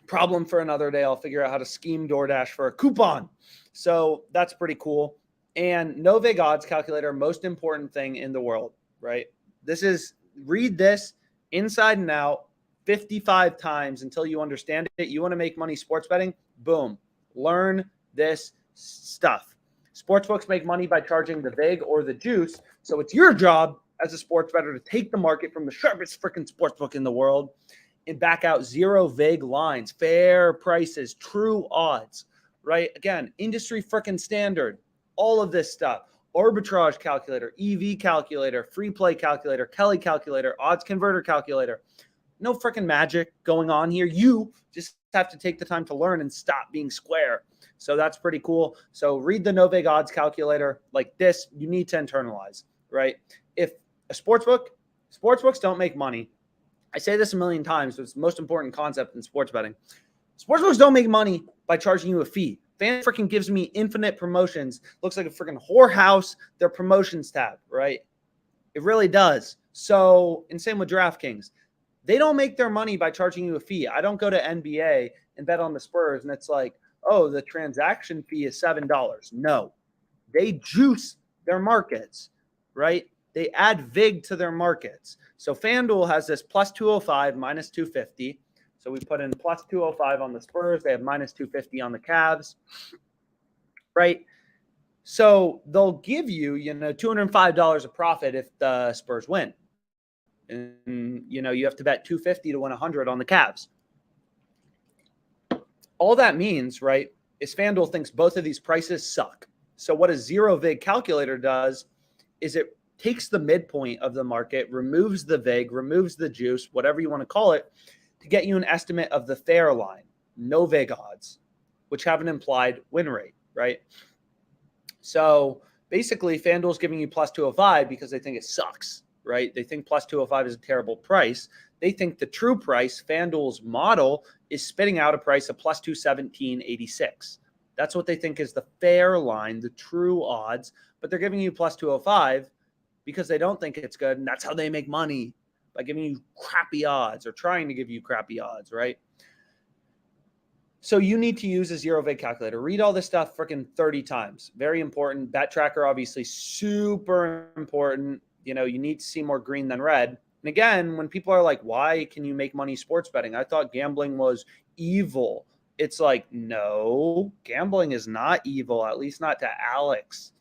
problem for another day. I'll figure out how to scheme DoorDash for a coupon. So that's pretty cool. And no vig odds calculator, most important thing in the world, right? This is, read this inside and out 55 times until you understand it. You want to make money sports betting? Boom. Learn this stuff. Sportsbooks make money by charging the vig or the juice. So it's your job as a sports bettor to take the market from the sharpest freaking sports book in the world and back out zero vig lines, fair prices, true odds, right? Again, industry freaking standard, all of this stuff. Arbitrage calculator, EV calculator, free play calculator, Kelly calculator, odds converter calculator. No freaking magic going on here. You just have to take the time to learn and stop being square. So that's pretty cool. So read the no vig odds calculator like this. You need to internalize, right? If a sportsbooks don't make money. I say this a million times, but it's the most important concept in sports betting. Sportsbooks don't make money by charging you a fee. Fan freaking gives me infinite promotions. Looks like a freaking whorehouse, their promotions tab, right? It really does. So, and same with DraftKings. They don't make their money by charging you a fee. I don't go to NBA and bet on the Spurs and it's like, oh, the transaction fee is $7. No, they juice their markets, right? They add VIG to their markets. So FanDuel has this plus 205, minus 250. So we put in plus 205 on the Spurs. They have minus 250 on the Cavs, right? So they'll give you, $205 of profit if the Spurs win. And, you have to bet 250 to win 100 on the Cavs. All that means, right, is FanDuel thinks both of these prices suck. So what a zero vig calculator does is it takes the midpoint of the market, removes the vig, removes the juice, whatever you want to call it, to get you an estimate of the fair line, no vig odds, which have an implied win rate, right? So basically, FanDuel's giving you plus 205 because they think it sucks, right? They think plus 205 is a terrible price. They think the true price, FanDuel's model, is spitting out a price of plus 217.86. That's what they think is the fair line, the true odds, but they're giving you plus 205 because they don't think it's good, and that's how they make money, by giving you crappy odds or trying to give you crappy odds, right? So you need to use a zero vig calculator. Read all this stuff freaking 30 times. Very important. Bet tracker, obviously, super important. You need to see more green than red. And again, when people are like, why can you make money sports betting? I thought gambling was evil. It's like, no, gambling is not evil, at least not to Alex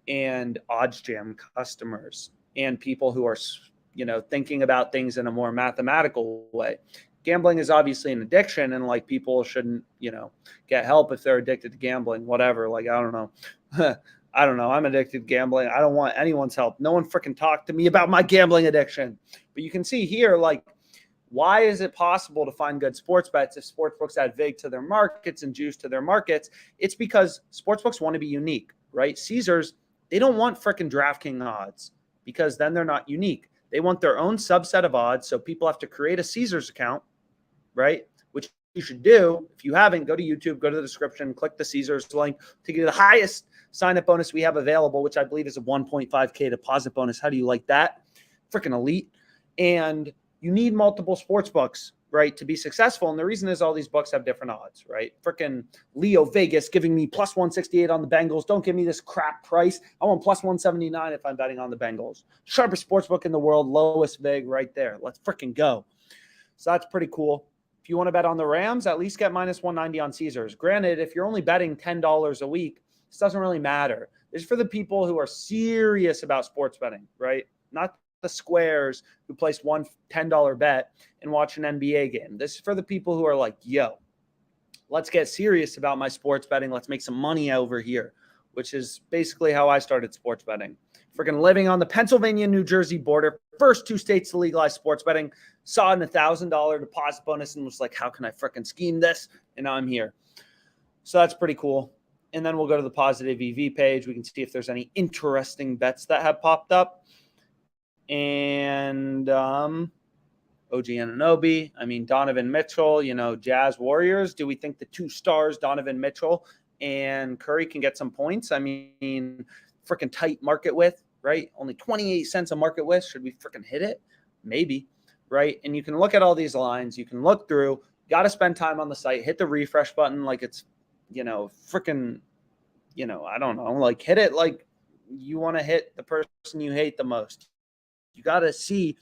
and OddsJam customers and people who are, thinking about things in a more mathematical way. Gambling is obviously an addiction, and like people shouldn't, get help if they're addicted to gambling, whatever. Like, I don't know. I don't know. I'm addicted to gambling. I don't want anyone's help. No one freaking talked to me about my gambling addiction. But you can see here, like, why is it possible to find good sports bets if sportsbooks add VIG to their markets and juice to their markets? It's because sportsbooks want to be unique, right? Caesars, they don't want freaking DraftKings odds because then they're not unique. They want their own subset of odds. So people have to create a Caesars account, right? Which you should do. If you haven't, go to YouTube, go to the description, click the Caesars link to get the highest sign-up bonus we have available, which I believe is a 1.5K deposit bonus. How do you like that? Freaking elite. And you need multiple sports books, right, to be successful. And the reason is all these books have different odds, right? Freaking Leo Vegas giving me plus 168 on the Bengals. Don't give me this crap price. I want plus 179 if I'm betting on the Bengals. Sharpest sports book in the world, lowest VIG right there. Let's freaking go. So that's pretty cool. If you want to bet on the Rams, at least get minus 190 on Caesars. Granted, if you're only betting $10 a week, this doesn't really matter. This is for the people who are serious about sports betting, right? Not the squares who place one $10 bet and watch an NBA game. This is for the people who are like, yo, let's get serious about my sports betting. Let's make some money over here, which is basically how I started sports betting. Freaking living on the Pennsylvania-New Jersey border, first two states to legalize sports betting, saw an $1,000 deposit bonus and was like, how can I freaking scheme this? And now I'm here. So that's pretty cool. And then we'll go to the positive EV page. We can see if there's any interesting bets that have popped up. And OG Anunoby, Donovan Mitchell, Jazz Warriors. Do we think the two stars, Donovan Mitchell and Curry, can get some points? Freaking tight market width, right? Only 28 cents a market width. Should we freaking hit it? Maybe, right? And you can look at all these lines. You can look through. Got to spend time on the site. Hit the refresh button like it's, freaking, I don't know, like hit it like you want to hit the person you hate the most. You got to see,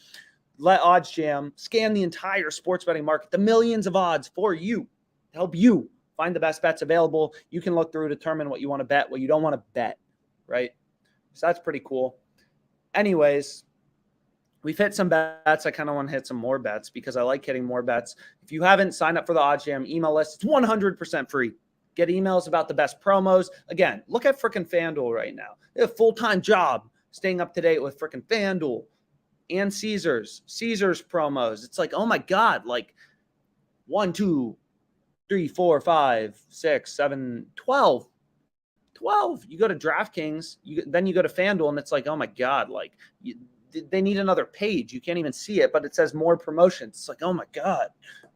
let OddsJam scan the entire sports betting market, the millions of odds for you, to help you find the best bets available. You can look through, determine what you want to bet, what you don't want to bet, right? So that's pretty cool. Anyways, We've hit some bets. I kind of want to hit some more bets because I like hitting more bets. If you haven't signed up for the OddsJam email list, it's 100% free. Get emails about the best promos. Again, look at freaking FanDuel right now. They have a full-time job staying up to date with freaking FanDuel and Caesars promos. It's like, oh my God, like 1, 2, 3, 4, 5, 6, 7, 12. 12. You go to DraftKings, then you go to FanDuel, and it's like, oh my God, like they need another page. You can't even see it, but it says more promotions. It's like, oh my God,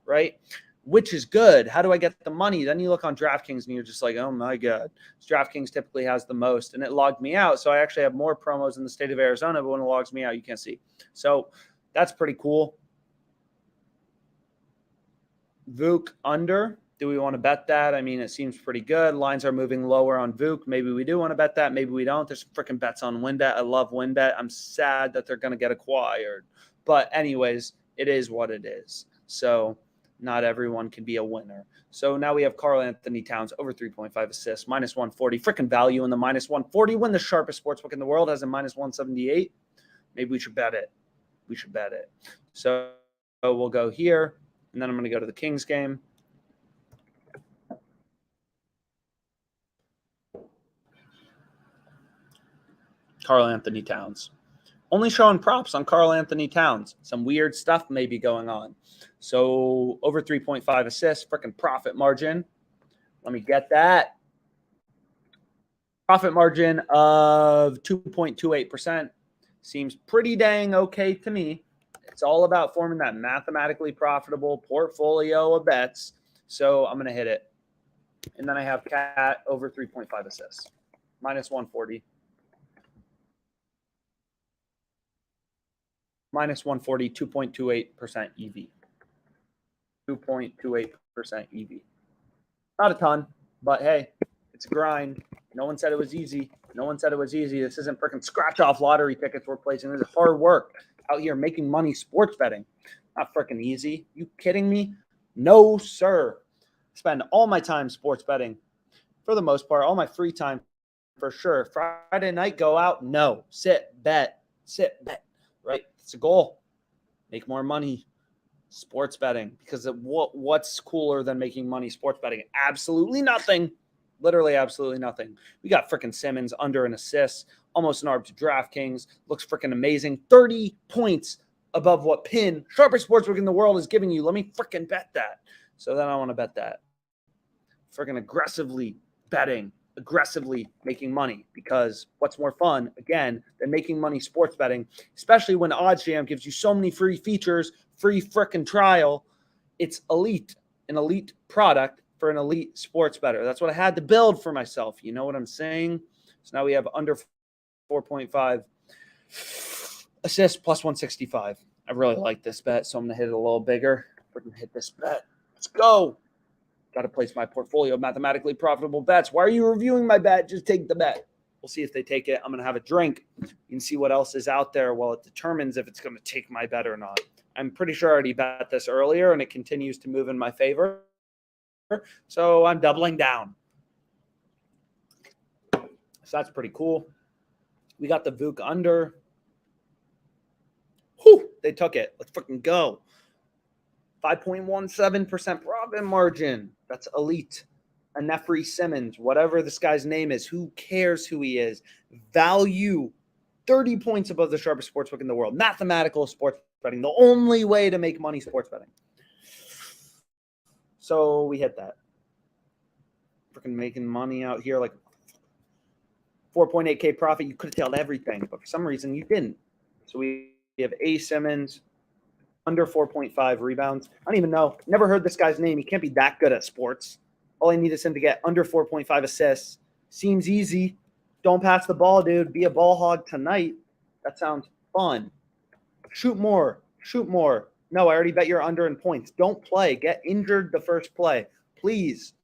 right? Which is good. How do I get the money? Then you look on DraftKings and you're just like, oh my God. DraftKings typically has the most, and it logged me out. So I actually have more promos in the state of Arizona, but when it logs me out, you can't see. So that's pretty cool. Vuk under. Do we want to bet that? I mean, it seems pretty good. Lines are moving lower on Vuk. Maybe we do want to bet that. Maybe we don't. There's freaking bets on WinBet. I love WinBet. I'm sad that they're going to get acquired. But anyways, it is what it is. So not everyone can be a winner. So now we have Karl Anthony Towns over 3.5 assists, minus 140. Freaking value in the minus 140 when the sharpest sportsbook in the world has a minus 178. Maybe we should bet it. We should bet it. So we'll go here, and then I'm going to go to the Kings game. Karl Anthony Towns. Only showing props on Karl Anthony Towns. Some weird stuff may be going on. So over 3.5 assists, freaking profit margin. Let me get that. Profit margin of 2.28%. Seems pretty dang okay to me. It's all about forming that mathematically profitable portfolio of bets. So I'm going to hit it. And then I have Cat over 3.5 assists. Minus 140. Minus 140, 2.28% EV. 2.28% EV. Not a ton, but hey, it's a grind. No one said it was easy. No one said it was easy. This isn't freaking scratch-off lottery tickets we're placing. This is hard work out here making money sports betting. Not freaking easy. You kidding me? No, sir. Spend all my time sports betting for the most part, all my free time for sure. Friday night, go out? No. Sit, bet, right? It's a goal. Make more money sports betting, because what's cooler than making money sports betting? Absolutely nothing. Literally absolutely nothing. We got freaking Simmons under an assist, almost an arb to DraftKings. Looks freaking amazing. 30 points above what Pin, sharpest sportsbook in the world, is giving you. Let me freaking bet that. So then I want to bet that. Freaking aggressively betting, aggressively making money, because what's more fun, again, than making money sports betting, especially when OddsJam gives you so many free features, free freaking trial. It's elite, an elite product for an elite sports bettor. That's what I had to build for myself. You know what I'm saying? So now we have under 4.5 assists plus 165. I really like this bet, so I'm going to hit it a little bigger. We're going to hit this bet. Let's go. Got to place my portfolio of mathematically profitable bets. Why are you reviewing my bet? Just take the bet. We'll see if they take it. I'm going to have a drink. You can see what else is out there while it determines if it's going to take my bet or not. I'm pretty sure I already bet this earlier, and it continues to move in my favor. So I'm doubling down. So that's pretty cool. We got the Vuk under. Whew, they took it. Let's freaking go. 5.17% profit margin. That's elite. Anefri Simmons, whatever this guy's name is. Who cares who he is? Value. 30 points above the sharpest sportsbook in the world. Mathematical sports betting. The only way to make money sports betting. So we hit that. Freaking making money out here, like 4.8K profit. You could have tailed everything, but for some reason you didn't. So we have A. Simmons, under 4.5 rebounds. I don't even know. Never heard this guy's name. He can't be that good at sports. All I need is him to get under 4.5 assists. Seems easy. Don't pass the ball, dude. Be a ball hog tonight. That sounds fun. Shoot more. Shoot more. No, I already bet you're under in points. Don't play. Get injured the first play. Please.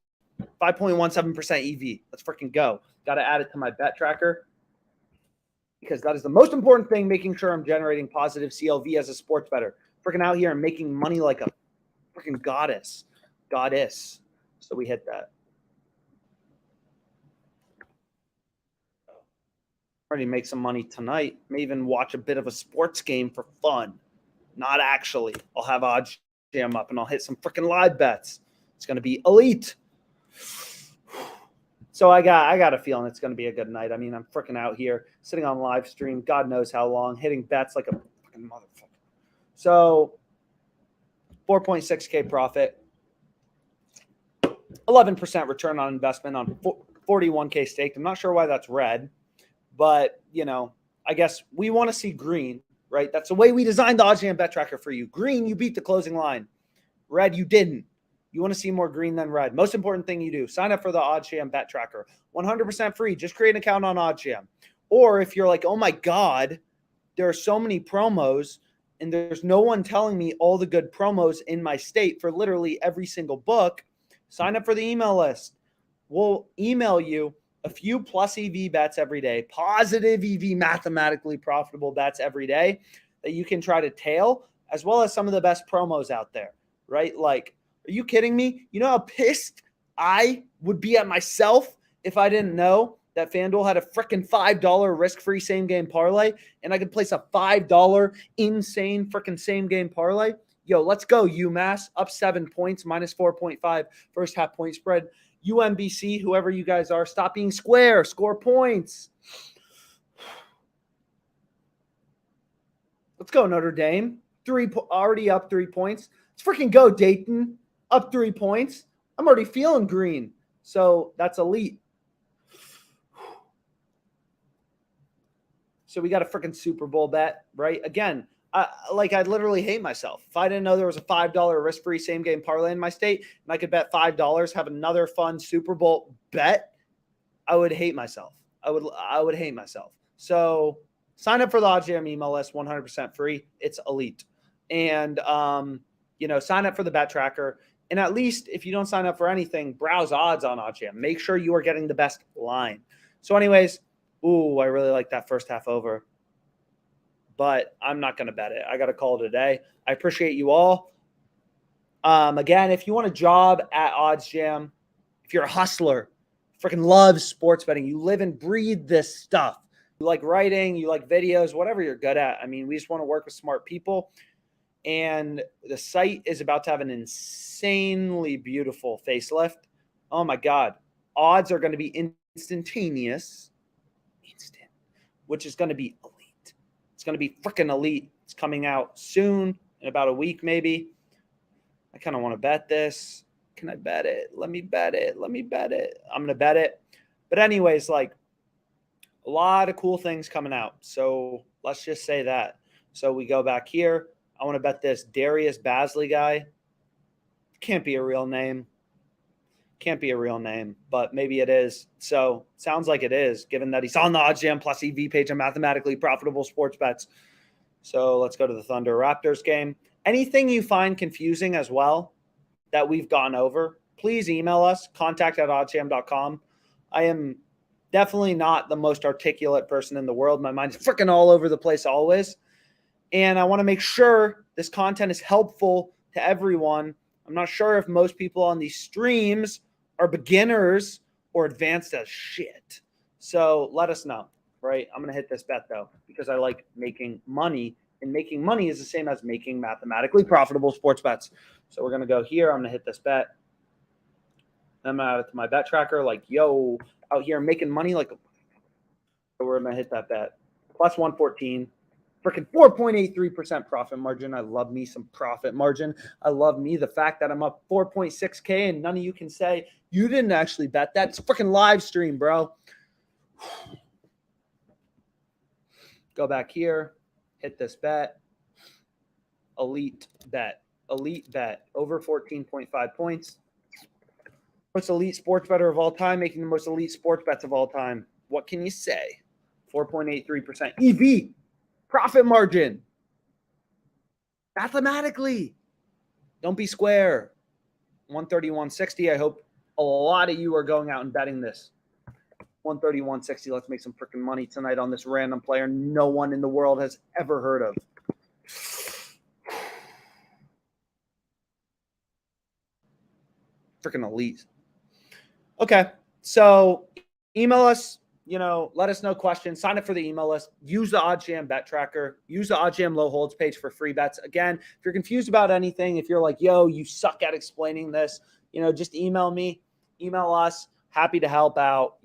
5.17% EV. Let's freaking go. Got to add it to my bet tracker, because that is the most important thing, making sure I'm generating positive CLV as a sports bettor. Freaking out here and making money like a freaking goddess. So we hit that. Already make some money tonight. May even watch a bit of a sports game for fun. Not actually. I'll have odds jam up and I'll hit some freaking live bets. It's going to be elite. So I got a feeling it's going to be a good night. I mean, I'm freaking out here, sitting on live stream, God knows how long, hitting bets like a freaking motherfucker. So 4.6K profit, 11% return on investment on 41K staked. I'm not sure why that's red, but, you know, I guess we want to see green, right? That's the way we designed the OddsJam bet tracker for you. Green, you beat the closing line. Red, you didn't. You want to see more green than red. Most important thing you do, sign up for the OddsJam bet tracker. 100% free. Just create an account on OddsJam. Or if you're like, oh my God, there are so many promos and there's no one telling me all the good promos in my state for literally every single book, sign up for the email list. We'll email you a few plus EV bets every day, positive EV, mathematically profitable bets every day that you can try to tail, as well as some of the best promos out there, right? Like, are you kidding me? You know how pissed I would be at myself if I didn't know that FanDuel had a freaking $5 risk-free same-game parlay and I could place a $5 insane freaking same-game parlay? Yo, let's go, UMass. Up 7 points, minus 4.5 first half point spread. UMBC, whoever you guys are, stop being square. Score points. Let's go, Notre Dame. Already up 3 points. Let's freaking go, Dayton. Up 3 points. I'm already feeling green. So that's elite. So we got a freaking Super Bowl bet, right? Again, I'd literally hate myself. If I didn't know there was a $5 risk-free same-game parlay in my state and I could bet $5, have another fun Super Bowl bet, I would hate myself. I would hate myself. So sign up for the OddsJam email list, 100% free. It's elite. And, sign up for the bet tracker. And at least if you don't sign up for anything, browse odds on OddsJam. Make sure you are getting the best line. So anyways, I really like that first half over. But I'm not going to bet it. I got to call it a day. I appreciate you all. Again, if you want a job at OddsJam, if you're a hustler, freaking love sports betting, you live and breathe this stuff. You like writing, you like videos, whatever you're good at. I mean, we just want to work with smart people. And the site is about to have an insanely beautiful facelift. Oh my God. Odds are going to be instantaneous. Which is going to be elite. It's going to be freaking elite. It's coming out soon, in about a week maybe. I kind of want to bet this. Can I bet it? Let me bet it. I'm going to bet it. But anyways, like a lot of cool things coming out. So let's just say that. So we go back here. I want to bet this Darius Basley guy. Can't be a real name. But maybe it is. So sounds like it is, given that he's on the OddsJam plus EV page on mathematically profitable sports bets. So let's go to the Thunder Raptors game. Anything you find confusing as well that we've gone over, please email us, contact@oddsjam.com. I am definitely not the most articulate person in the world. My mind's freaking all over the place always. And I want to make sure this content is helpful to everyone. I'm not sure if most people on these streams are beginners or advanced as shit. So let us know, right? I'm going to hit this bet, though, because I like making money. And making money is the same as making mathematically profitable sports bets. So we're going to go here. I'm going to hit this bet. I'm going to add it to my bet tracker. Like, yo, out here making money. So we're going to hit that bet. Plus 114. Freaking 4.83% profit margin. I love me some profit margin. I love me the fact that I'm up 4.6K and none of you can say you didn't actually bet that. It's freaking live stream, bro. Go back here. Hit this bet. Elite bet. Over 14.5 points. Most elite sports better of all time, making the most elite sports bets of all time. What can you say? 4.83% EV. Profit margin. Mathematically. Don't be square. 131.60. I hope a lot of you are going out and betting this. 131.60. Let's make some freaking money tonight on this random player no one in the world has ever heard of. Freaking elite. Okay. So email us. let us know questions. Sign up for the email list. Use the OddsJam bet tracker. Use the OddsJam low holds page for free bets. Again, if you're confused about anything, if you're like, yo, you suck at explaining this, just email me, email us. Happy to help out,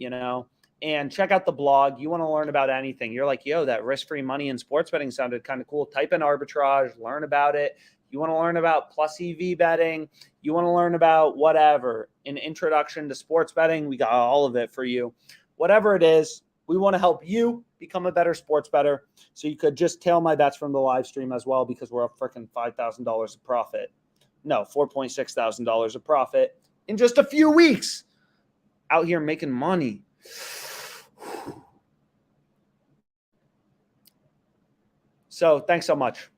and check out the blog. You want to learn about anything. You're like, yo, that risk-free money in sports betting sounded kind of cool. Type in arbitrage, learn about it. You want to learn about plus EV betting. You want to learn about whatever, an introduction to sports betting. We got all of it for you. Whatever it is, we want to help you become a better sports bettor. So you could just tail my bets from the live stream as well, because we're up freaking $5,000 of profit. No, $4,600 of profit in just a few weeks. Out here making money. So thanks so much.